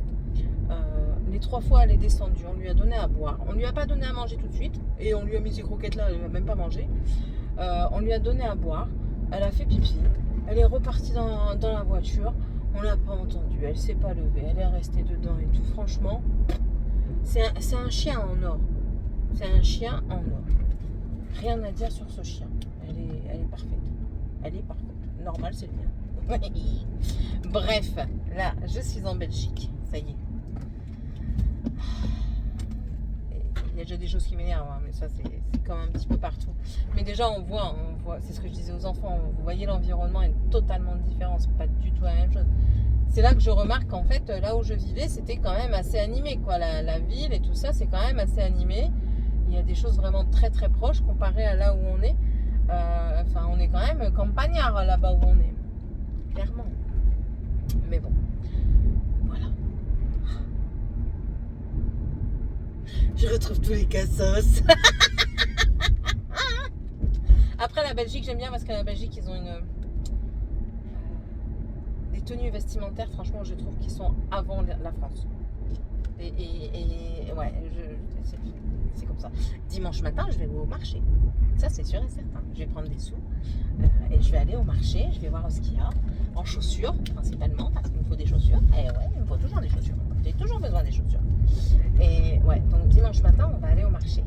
[SPEAKER 1] Les 3 fois elle est descendue, on lui a donné à boire, on lui a pas donné à manger tout de suite et on lui a mis ses croquettes là, elle n'a même pas mangé. On lui a donné à boire, elle a fait pipi, elle est repartie dans la voiture, on l'a pas entendue, elle s'est pas levée, elle est restée dedans et tout. Franchement, c'est un chien en or, c'est un chien en or, rien à dire sur ce chien, elle est parfaite, normal c'est le mien. Bref, là je suis en Belgique, ça y est. Il y a déjà des choses qui m'énervent, hein, mais ça c'est comme un petit peu partout. Mais déjà on voit, c'est ce que je disais aux enfants, vous voyez l'environnement est totalement différent, c'est pas du tout la même chose. C'est là que je remarque qu'en fait là où je vivais c'était quand même assez animé quoi, la ville et tout ça c'est quand même assez animé. Il y a des choses vraiment très très proches comparé à là où on est. Enfin on est quand même campagnard là-bas où on est, clairement. Mais bon, voilà. Je retrouve tous les cassos. Après la Belgique j'aime bien parce qu'à la Belgique ils ont des tenues vestimentaires franchement je trouve qu'ils sont avant la France. Et ouais c'est comme ça. Dimanche matin je vais au marché. Ça c'est sûr et certain. Je vais prendre des sous et je vais aller au marché, je vais voir ce qu'il y a. En chaussures principalement parce qu'il me faut des chaussures. Et ouais il me faut toujours des chaussures. J'ai toujours besoin des chaussures. Et ouais, donc dimanche matin, on va aller au marché.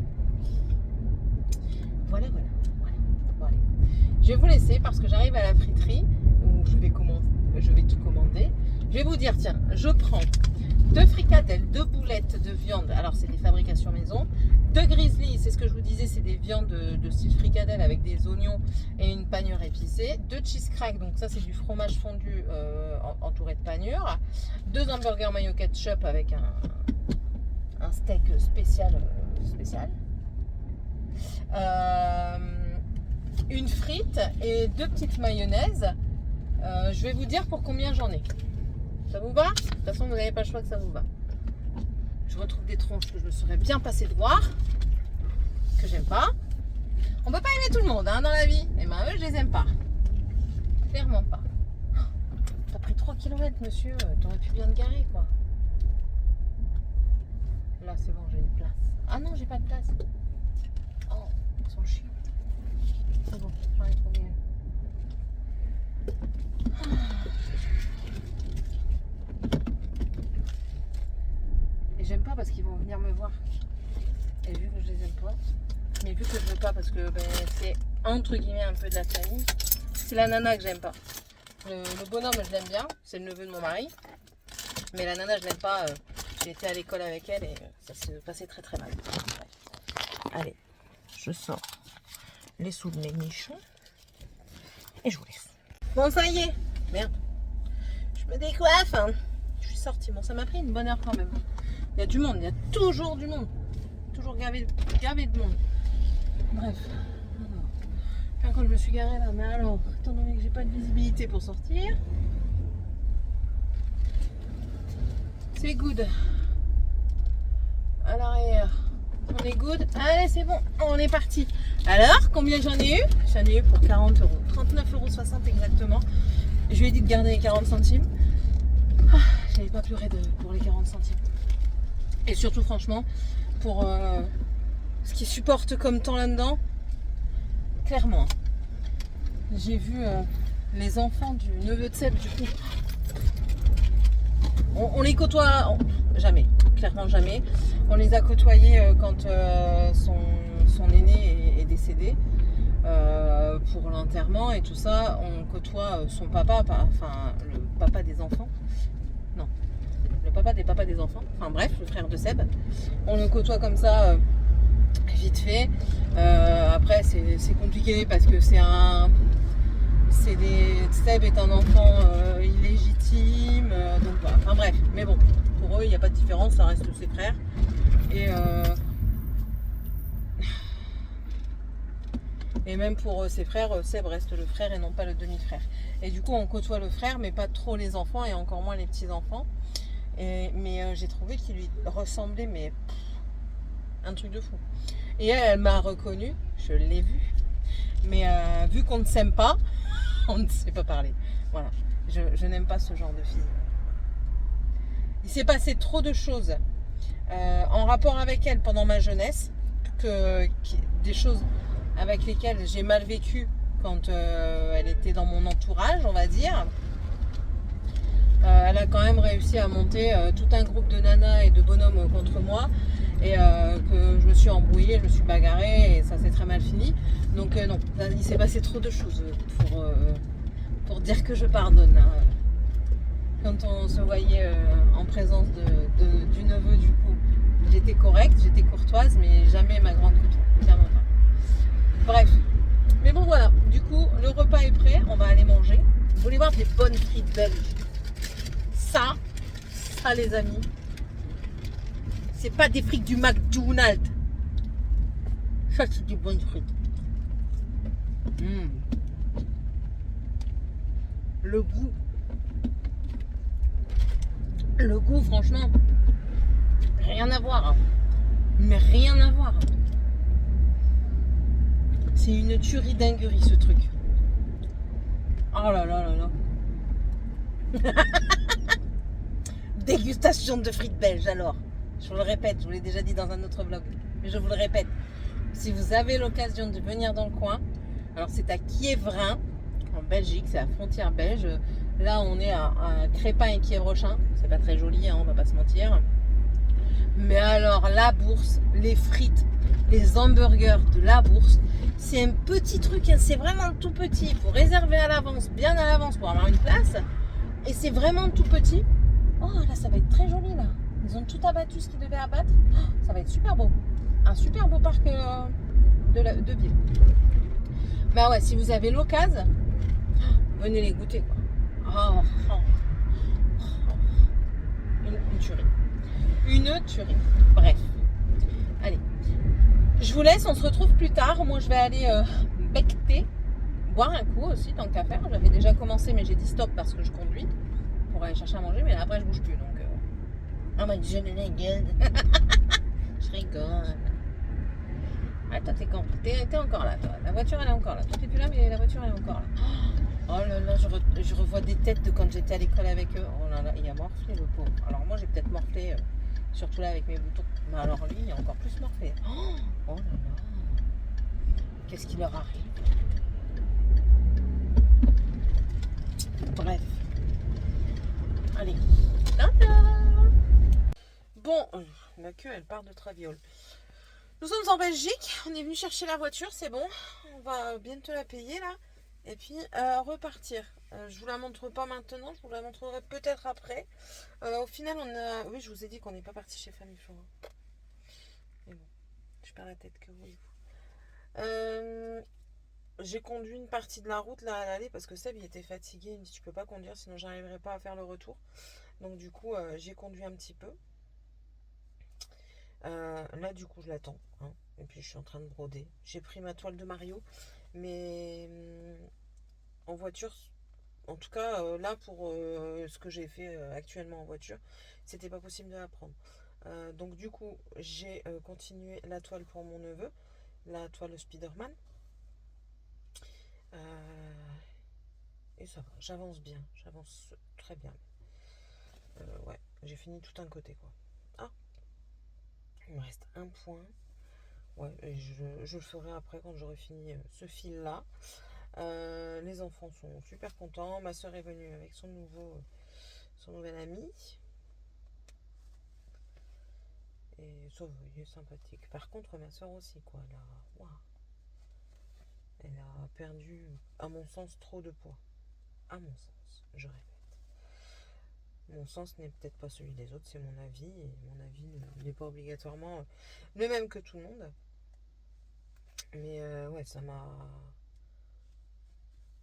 [SPEAKER 1] Voilà. Bon, allez. Je vais vous laisser parce que j'arrive à la friterie où je vais tout commander. Je vais vous dire, tiens, je prends 2 fricadelles, 2 boulettes de viande. Alors, c'est des fabrications maison. 2 grizzly, c'est ce que je vous disais, c'est des viandes de style fricadelle avec des oignons et une panure épicée. 2 cheese crack, donc ça, c'est du fromage fondu entouré de panure. 2 hamburgers mayo ketchup avec un steak spécial. Une frite et 2 petites mayonnaises. Je vais vous dire pour combien j'en ai. Ça vous va? De toute façon, vous n'avez pas le choix que ça vous va. Je retrouve des tronches que je me serais bien passé de voir, que j'aime pas. On peut pas aimer tout le monde hein, dans la vie. Et ben eux, je les aime pas. Clairement pas. T'as pris 3 km, monsieur. T'aurais pu bien te garer, quoi. Là, c'est bon, j'ai une place. Ah non, j'ai pas de place. Oh, ils sont chiants. C'est bon, j'en ai trouvé une. Et j'aime pas parce qu'ils vont venir me voir. Et vu que je les aime pas, mais vu que je veux pas parce que ben, c'est entre guillemets un peu de la famille, c'est la nana que j'aime pas. Le bonhomme, je l'aime bien, c'est le neveu de mon mari. Mais la nana, je l'aime pas. J'ai été à l'école avec elle et ça se passait très très mal. Bref. Allez, je sors les sous de mes nichons et je vous laisse. Bon, ça y est. Merde. Je me décoiffe. Hein. Je suis sortie. Bon, ça m'a pris une bonne heure quand même. Il y a du monde, il y a toujours du monde. Toujours gavé de monde. Bref. Alors, quand je me suis garée là, mais alors, étant donné que j'ai pas de visibilité pour sortir, c'est good. À l'arrière, on est good. Allez, c'est bon, on est parti. Alors, combien j'en ai eu? J'en ai eu pour 40 euros. 39,60 € exactement. Je lui ai dit de garder les 40 centimes. Ah, je n'avais pas pleuré pour les 40 centimes. Et surtout, franchement, pour ce qui supporte comme temps là-dedans, clairement. J'ai vu les enfants du neveu de Seb, du coup. On les côtoie jamais, clairement jamais. On les a côtoyés quand son aîné est décédé pour l'enterrement et tout ça. On côtoie son papa, enfin le papa des enfants. Non, le papa des papas des enfants. Enfin bref, le frère de Seb. On le côtoie comme ça vite fait. Après c'est compliqué parce que Seb est un enfant illégitime, donc voilà. Enfin bref, mais bon, pour eux il n'y a pas de différence, ça reste ses frères. Et même pour ses frères, Seb reste le frère et non pas le demi-frère. Et du coup on côtoie le frère, mais pas trop les enfants et encore moins les petits-enfants. Mais j'ai trouvé qu'il lui ressemblait, mais un truc de fou. Et elle m'a reconnue, je l'ai vue. Mais vu qu'on ne s'aime pas, on ne sait pas parler. Voilà, je n'aime pas ce genre de fille. Il s'est passé trop de choses en rapport avec elle pendant ma jeunesse, des choses avec lesquelles j'ai mal vécu quand elle était dans mon entourage, on va dire. Elle a quand même réussi à monter tout un groupe de nanas et de bonhommes contre moi. Et que je me suis embrouillée, je me suis bagarrée et ça s'est très mal fini. Donc non, il s'est passé trop de choses pour dire que je pardonne. Hein. Quand on se voyait en présence du neveu du coup, j'étais correcte, j'étais courtoise, mais jamais ma grande copine, clairement pas. Bref, mais bon voilà, du coup le repas est prêt, on va aller manger. Vous voulez voir des bonnes frites belges? Ça les amis, c'est pas des frites du McDonald's. Ça, c'est des bonnes frites. Le goût, franchement, rien à voir. Hein. Mais rien à voir. C'est une tuerie dinguerie, ce truc. Oh là là là là. Dégustation de frites belges, alors. Je vous le répète, je vous l'ai déjà dit dans un autre vlog, mais je vous le répète. Si vous avez l'occasion de venir dans le coin, alors c'est à Kievrin, en Belgique, c'est à la frontière belge. Là, on est à Crépin et Kievrechin. C'est pas très joli, hein, on va pas se mentir. Mais alors, la bourse, les frites, les hamburgers de la bourse, c'est un petit truc, hein, c'est vraiment tout petit. Il faut réserver à l'avance, bien à l'avance pour avoir une place. Et c'est vraiment tout petit. Oh, là, ça va être très joli, là. Ils ont tout abattu ce qu'ils devaient abattre. Oh, ça va être super beau. Un super beau parc de ville. Bah ouais, si vous avez l'occasion, venez les goûter, quoi. Une tuerie. Une tuerie. Bref. Allez. Je vous laisse, on se retrouve plus tard. Moi, je vais aller becter, boire un coup aussi, tant qu'à faire. J'avais déjà commencé, mais j'ai dit stop parce que je conduis pour aller chercher à manger. Mais après, je bouge plus. Donc, oh my god, je rigole. Ah, toi, t'es encore là, toi. La voiture, elle est encore là. Toi, t'es plus là, mais la voiture, elle est encore là. Oh là là, je revois des têtes de quand j'étais à l'école avec eux. Oh là là, il a morflé, le pauvre. Alors, moi, j'ai peut-être morflé, surtout là avec mes boutons. Mais alors, lui, il a encore plus morflé. Oh là là. Qu'est-ce qui leur arrive? Bref. Allez. Tata. Bon, la queue, elle part de Traviole. Nous sommes en Belgique, on est venu chercher la voiture, c'est bon. On va bientôt la payer là. Et puis repartir. Je vous la montre pas maintenant, je vous la montrerai peut-être après. Au final, on a. Oui, je vous ai dit qu'on n'est pas parti chez Famille Flora. Mais bon, je perds la tête, que voulez-vous. J'ai conduit une partie de la route là à l'aller parce que Seb il était fatigué. Il me dit tu peux pas conduire sinon j'arriverai pas à faire le retour. Donc du coup, j'ai conduit un petit peu. Là, du coup, je l'attends. Hein. Et puis, je suis en train de broder. J'ai pris ma toile de Mario. Mais en voiture, en tout cas, là, pour ce que j'ai fait actuellement en voiture, c'était pas possible de la prendre. Donc, du coup, j'ai continué la toile pour mon neveu. La toile Spider-Man. Et ça va, j'avance bien. J'avance très bien. Ouais, j'ai fini tout un côté, quoi. Ah, il me reste un point. Ouais, et je le ferai après quand j'aurai fini ce fil-là. Les enfants sont super contents. Ma soeur est venue avec son nouvel ami. Et ça, il est sympathique. Par contre, ma soeur aussi, quoi. Waouh, elle a perdu, à mon sens, trop de poids. À mon sens, je répète. Mon sens n'est peut-être pas celui des autres, c'est mon avis. Et mon avis n'est pas obligatoirement le même que tout le monde. Mais ouais, ça m'a...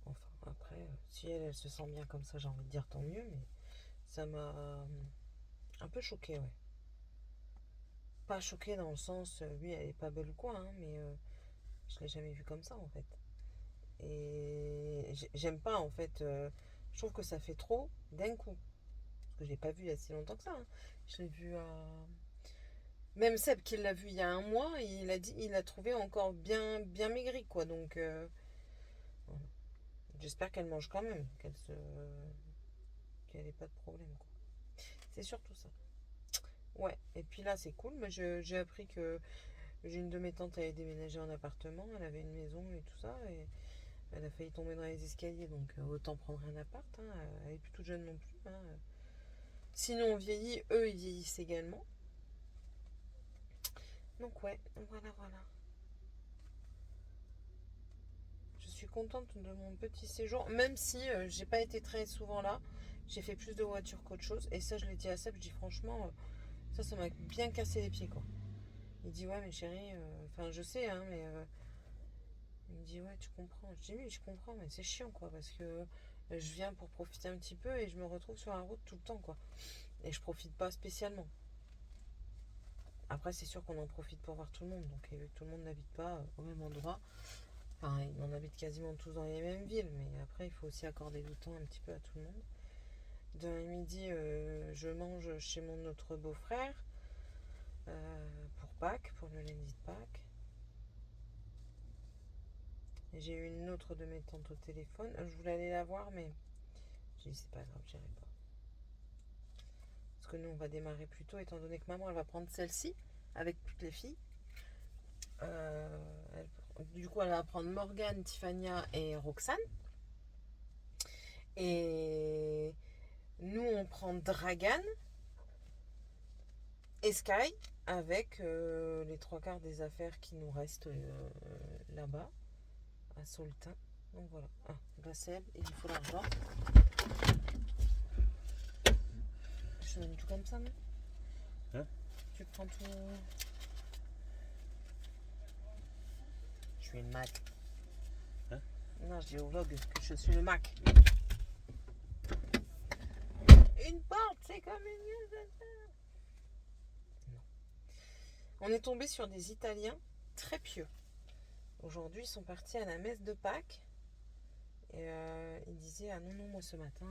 [SPEAKER 1] Enfin, après, si elle se sent bien comme ça, j'ai envie de dire tant mieux, mais ça m'a un peu choqué, ouais. Pas choqué dans le sens, oui, elle est pas belle ou quoi, hein, mais je l'ai jamais vue comme ça, en fait. Et j'aime pas, en fait, je trouve que ça fait trop d'un coup. Parce que je l'ai pas vue il y a si longtemps que ça, hein. Je l'ai vue à... Même Seb qui l'a vue il y a un mois, il a dit, il l'a trouvé encore bien, bien maigri, quoi, donc... voilà. J'espère qu'elle mange quand même, qu'elle ait pas de problème, quoi. C'est surtout ça. Ouais, et puis là c'est cool, mais j'ai appris que j'ai une de mes tantes avait déménagé en appartement, elle avait une maison et tout ça, et elle a failli tomber dans les escaliers, donc autant prendre un appart, hein, elle est plus toute jeune non plus. Hein. Sinon on vieillit, eux ils vieillissent également. Donc ouais, voilà, voilà. Je suis contente de mon petit séjour, même si j'ai pas été très souvent là, j'ai fait plus de voitures qu'autre chose, et ça je l'ai dit à Seb, je dis franchement, ça m'a bien cassé les pieds quoi. Il dit ouais mais chérie, enfin je sais hein mais il me dit ouais tu comprends. Je dis oui je comprends mais c'est chiant quoi parce que je viens pour profiter un petit peu et je me retrouve sur la route tout le temps quoi. Et je profite pas spécialement. Après c'est sûr qu'on en profite pour voir tout le monde donc vu que tout le monde n'habite pas au même endroit. Enfin ils en habitent quasiment tous dans les mêmes villes mais après il faut aussi accorder du temps un petit peu à tout le monde. Demain midi je mange chez mon autre beau-frère pour Pâques, pour le lundi de Pâques. J'ai eu une autre de mes tantes au téléphone. Je voulais aller la voir, mais j'ai dit c'est pas grave, j'irai pas. Parce que nous, on va démarrer plus tôt, étant donné que maman, elle va prendre celle-ci avec toutes les filles. Du coup, elle va prendre Morgane, Tiffania et Roxane. Et nous, on prend Dragan et Sky avec les trois quarts des affaires qui nous restent là-bas, à Saultin. Donc voilà. Ah, bah Seb, il lui faut l'argent. Je donne tout comme ça, non?
[SPEAKER 3] Hein?
[SPEAKER 1] Tu prends tout. Je suis une Mac.
[SPEAKER 3] Hein?
[SPEAKER 1] Non, je dis au vlog que je suis le Mac. Une porte, c'est comme une. Non. On est tombé sur des Italiens très pieux. Aujourd'hui, ils sont partis à la messe de Pâques. Et ils disaient ah non, non, moi ce matin,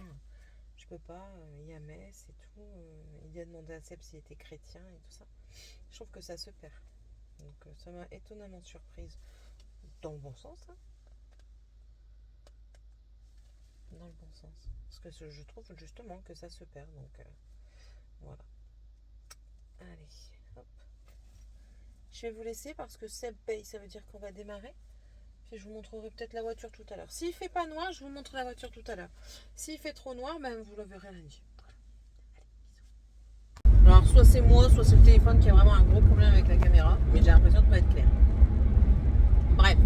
[SPEAKER 1] je peux pas, il y a messe et tout. Il a demandé à Seb s'il était chrétien et tout ça. Je trouve que ça se perd. Donc ça m'a étonnamment surprise. Dans le bon sens, hein. Dans le bon sens. Parce que je trouve justement que ça se perd. Donc voilà. Allez, hop. Je vais vous laisser parce que Seb paye, ça veut dire qu'on va démarrer. Puis je vous montrerai peut-être la voiture tout à l'heure. S'il fait pas noir, je vous montre la voiture tout à l'heure. S'il fait trop noir, ben vous le verrez lundi. Voilà. Allez, bisous. Alors soit c'est moi, soit c'est le téléphone qui a vraiment un gros problème avec la caméra. Mais j'ai l'impression de ne pas être clair. Bref.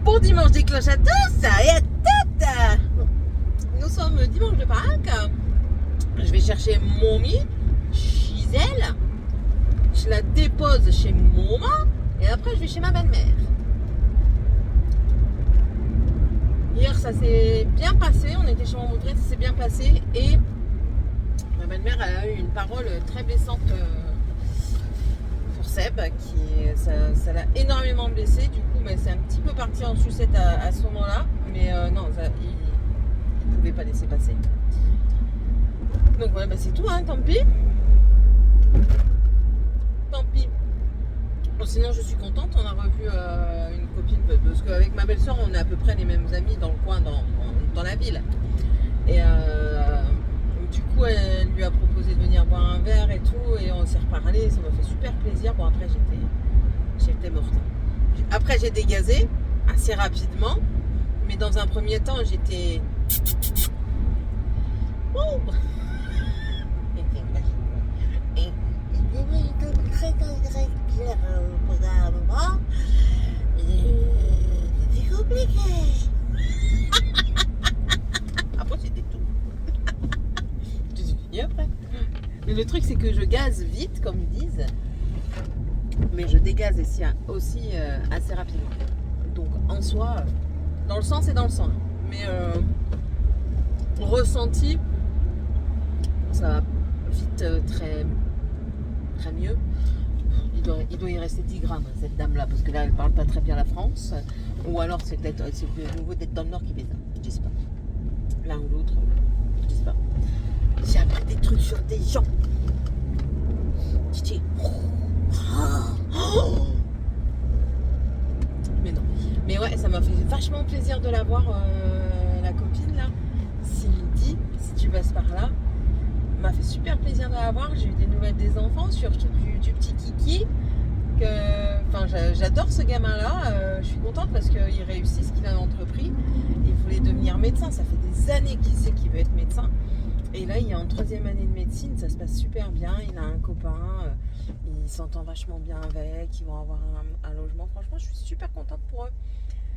[SPEAKER 1] Bon dimanche des cloches à tous et à toutes. Nous sommes dimanche de Pâques. Je vais chercher Mommy chez elle. Je la dépose chez maman. Et après je vais chez ma belle-mère. Hier ça s'est bien passé. On était chez mon beau-frère, ça s'est bien passé. Et ma belle-mère elle a eu une parole très blessante pour Seb. Ça l'a énormément blessé. Du coup c'est un petit peu parti en sucette à ce moment-là. Mais non, il ne pouvait pas laisser passer. Donc voilà, c'est tout, hein, tant pis. Tant pis. Bon, sinon je suis contente, on a revu une copine, parce qu'avec ma belle-sœur on est à peu près les mêmes amis dans le coin, dans la ville. Et du coup elle lui a proposé de venir boire un verre et tout, et on s'est reparlé, ça m'a fait super plaisir. Bon après j'étais morte. Après j'ai dégazé assez rapidement, mais dans un premier temps j'étais... Oh, c'était compliqué. Après c'était tout. J'ai fini après. Mais le truc c'est que je gaze vite comme ils disent, mais je dégaze aussi assez rapidement. Donc en soi, dans le sens et dans le sang. Mais ressenti, ça va vite très mieux. Il doit y rester 10 grammes, cette dame-là, parce que là, elle parle pas très bien la France. Ou alors, c'est de nouveau d'être dans le Nord qui fait ça. Je sais pas. L'un ou l'autre, je sais pas. J'ai appris des trucs sur des gens. Mais non. Mais ouais, ça m'a fait vachement plaisir de la voir, la copine, là. Cindy, si tu passes par là. M'a fait super plaisir de la voir. J'ai eu des nouvelles des enfants, surtout du petit Kiki. J'adore ce gamin-là. Je suis contente parce qu'il réussit ce qu'il a entrepris. Il voulait devenir médecin. Ça fait des années qu'il sait qu'il veut être médecin. Et là, il est en 3e année de médecine. Ça se passe super bien. Il a un copain. Il s'entend vachement bien avec. Ils vont avoir un logement. Franchement, je suis super contente pour eux.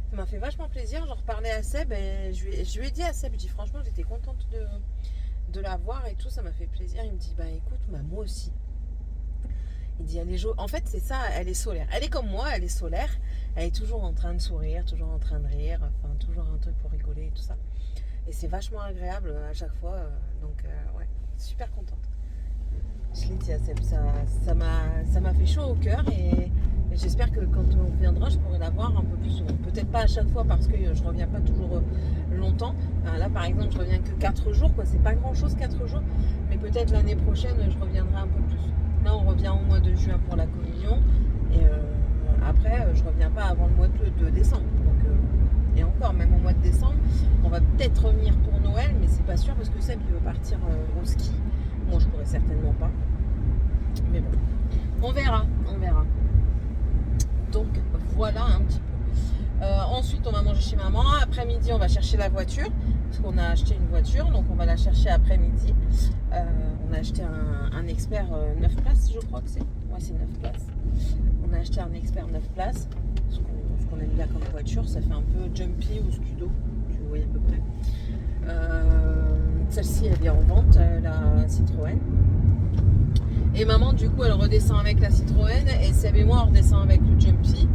[SPEAKER 1] Ça m'a fait vachement plaisir. J'en reparlais à Seb et je lui ai dit à Seb, je dis franchement, j'étais contente de la voir et tout, ça m'a fait plaisir. Il me dit écoute, moi aussi. Il dit elle est en fait c'est ça, elle est solaire. Elle est comme moi, elle est solaire. Elle est toujours en train de sourire, toujours en train de rire, enfin toujours un truc pour rigoler et tout ça. Et c'est vachement agréable à chaque fois. Donc ouais, super contente. Je l'ai dit à Seb, ça m'a fait chaud au cœur et j'espère que quand on reviendra, je pourrai la voir un peu plus souvent. Peut-être pas à chaque fois parce que je reviens pas toujours longtemps. Là par exemple, je reviens que 4 jours, quoi. C'est pas grand chose 4 jours, mais peut-être l'année prochaine, je reviendrai un peu plus. Là, on revient au mois de juin pour la communion et après, je reviens pas avant le mois de décembre. Donc, et encore, même au mois de décembre, on va peut-être revenir pour Noël, mais c'est pas sûr parce que Seb il veut partir au ski. Moi, je pourrais certainement pas. Mais bon, on verra. Donc voilà un petit peu. Ensuite, on va manger chez maman. Après-midi, on va chercher la voiture parce qu'on a acheté une voiture, donc on va la chercher après-midi. On a acheté un expert 9 places, je crois que c'est. Ouais, c'est 9 places. On a acheté un expert 9 places. Ce qu'on aime bien comme voiture, ça fait un peu jumpy ou scudo, tu vois à peu près. Celle-ci, elle est en vente, la Citroën. Et maman, du coup, elle redescend avec la Citroën et Seb et moi, on redescend avec le Jumpy.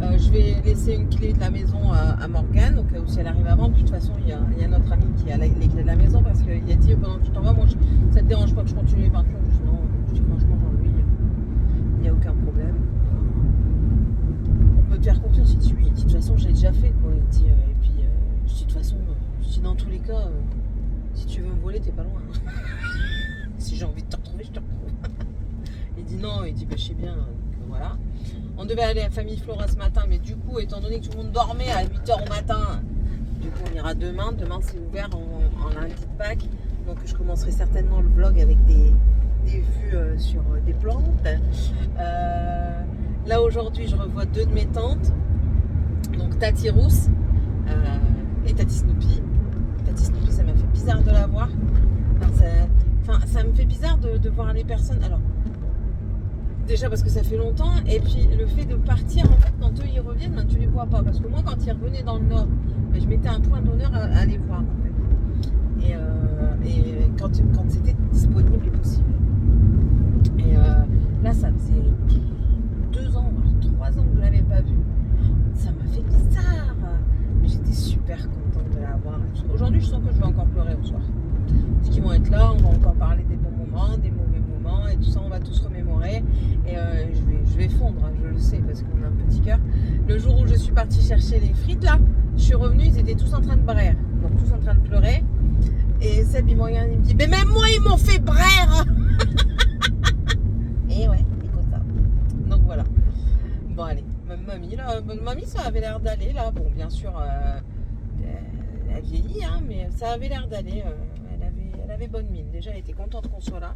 [SPEAKER 1] Je vais laisser une clé de la maison à Morgane, au cas où si elle arrive avant. De toute façon, il y a notre ami qui a les clés de la maison parce qu'il a dit pendant que tu t'en vas, moi, ça te dérange pas que je continue les peintures? Je dis non, je dis franchement, Jean-Louis, il n'y a aucun problème. On peut te faire confiance, il dit oui. De toute façon, je l'ai déjà fait, quoi. Il dit, et puis, je dis de toute façon, dans tous les cas, si tu veux me voler, t'es pas loin. Si j'ai envie de te retrouver, je te retrouve. Il dit non, il dit bah, je sais bien, donc voilà. On devait aller à Famille Flora ce matin, mais du coup, étant donné que tout le monde dormait à 8h au matin, du coup on ira demain. Demain c'est ouvert en lundi de Pâques, donc je commencerai certainement le vlog avec des vues sur des plantes. Là aujourd'hui je revois 2 de mes tantes, donc Tati Rousse et Tati Snoopy. Tati Snoopy, ça m'a fait bizarre de la voir. Ça me fait bizarre de voir les personnes. Alors, déjà parce que ça fait longtemps, et puis le fait de partir, en fait, quand eux ils reviennent, ben, tu les vois pas. Parce que moi, quand ils revenaient dans le Nord, ben, je mettais un point d'honneur à les voir, en fait. Et quand c'était disponible et possible. Et là, ça faisait 2 ans, 3 ans que je l'avais pas vu. Ça m'a fait bizarre. Mais j'étais super contente de la voir. Aujourd'hui, je sens que je vais encore pleurer au soir. Parce qu'ils vont être là, on va encore parler des bons moments, des mauvais moments, et tout ça, on va tous remémorer. Et je vais fondre, hein, je le sais, parce qu'on a un petit cœur. Le jour où je suis partie chercher les frites, là, je suis revenue, ils étaient tous en train de braire. Donc, tous en train de pleurer. Et Seb, il me regarde, il me dit, mais même moi, ils m'ont fait braire. Et ouais, c'est comme ça. Donc, voilà. Bon, allez, mamie, là, mamie, ça avait l'air d'aller, là. Bon, bien sûr, elle a vieilli, hein, mais ça avait l'air d'aller. Elle avait bonne mine. Déjà, elle était contente qu'on soit là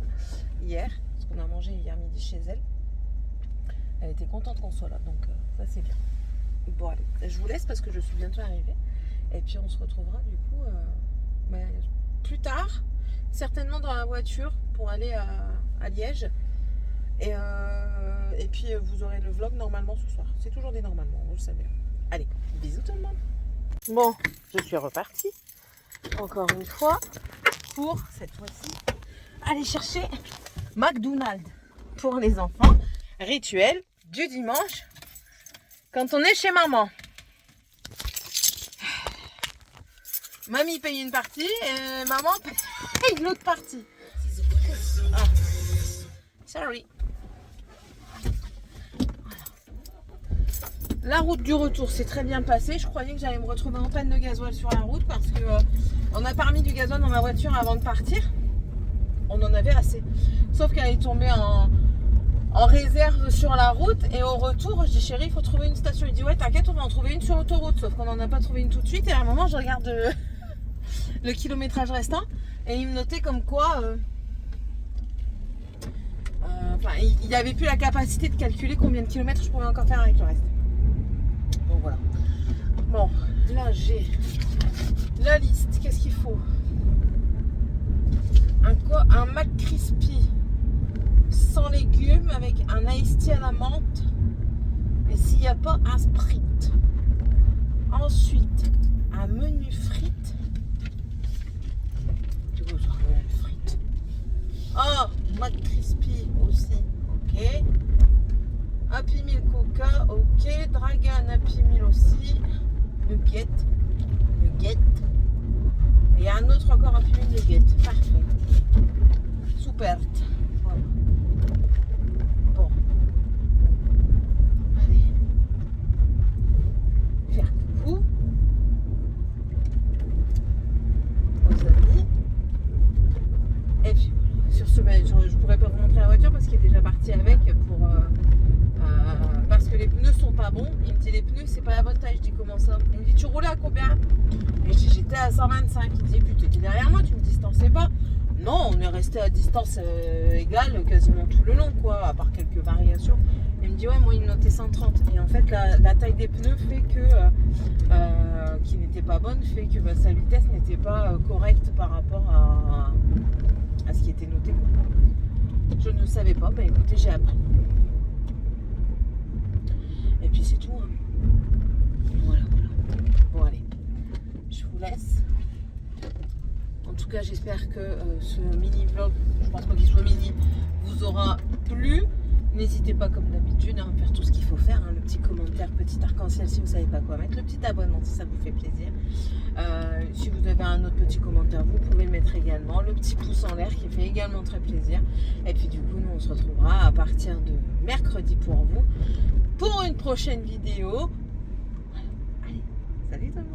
[SPEAKER 1] hier, parce qu'on a mangé hier midi chez elle. Elle était contente qu'on soit là, donc ça c'est bien. Bon, allez, je vous laisse parce que je suis bientôt arrivée. Et puis on se retrouvera du coup plus tard, certainement dans la voiture pour aller à Liège. Et puis vous aurez le vlog normalement ce soir. C'est toujours des normalement, vous le savez. Allez, bisous tout le monde. Bon, je suis repartie. Encore une fois. Pour cette fois-ci aller chercher McDonald's pour les enfants. Rituel du dimanche quand on est chez maman. Mamie paye une partie et maman paye l'autre partie. Ah. Sorry. Voilà. La route du retour s'est très bien passée. Je croyais que j'allais me retrouver en panne de gasoil sur la route parce que on n'a pas remis du gasoil dans ma voiture avant de partir. On en avait assez. Sauf qu'elle est tombée en réserve sur la route. Et au retour, je dis chérie, il faut trouver une station. Il dit ouais, t'inquiète, on va en trouver une sur l'autoroute. Sauf qu'on n'en a pas trouvé une tout de suite. Et à un moment, je regarde le kilométrage restant. Et il me notait comme quoi... il n'y avait plus la capacité de calculer combien de kilomètres je pouvais encore faire avec le reste. Donc voilà. Bon, là j'ai... la liste, qu'est-ce qu'il faut? Un McCrispy sans légumes avec un iced tea à la menthe. Et s'il n'y a pas, un Sprite. Ensuite, un menu frites. Tu veux voir combien de frites? Ah, McCrispy aussi, ok. Happy Meal Coca, ok. Dragon Happy Meal aussi. Nugget. Et un autre encore Happy Meal Nugget. Parfait. Super. Voilà. Bon. Allez. Faire coucou aux amis. Et puis voilà. Sur ce, je pourrais pas vous montrer la voiture parce qu'il est déjà parti avec pour... parce que les pneus sont pas bons. Il me dit les pneus c'est pas la bonne taille. Je dis comment ça? Il me dit tu roulais à combien? Et je dis j'étais à 125. Il me dit putain t'es derrière moi, tu me distançais pas? Non, on est resté à distance égale quasiment tout le long quoi, à part quelques variations. Il me dit ouais moi il me notait 130. Et en fait la taille des pneus fait que qui n'était pas bonne, fait que sa vitesse n'était pas correcte par rapport à ce qui était noté. Je ne savais pas, bah écoutez j'ai appris. Et puis c'est tout. Hein. Voilà. Bon allez, je vous laisse. En tout cas, j'espère que ce mini-vlog, je pense pas qu'il soit mini, vous aura plu. N'hésitez pas, comme d'habitude, à faire tout ce qu'il faut faire. Hein, le petit commentaire, petit arc-en-ciel si vous savez pas quoi mettre. Le petit abonnement si ça vous fait plaisir. Si vous avez un autre petit commentaire, vous pouvez le mettre également. Le petit pouce en l'air qui fait également très plaisir. Et puis du coup, nous on se retrouvera à partir de mercredi pour vous. Pour une prochaine vidéo. Voilà. Allez, salut tout le monde.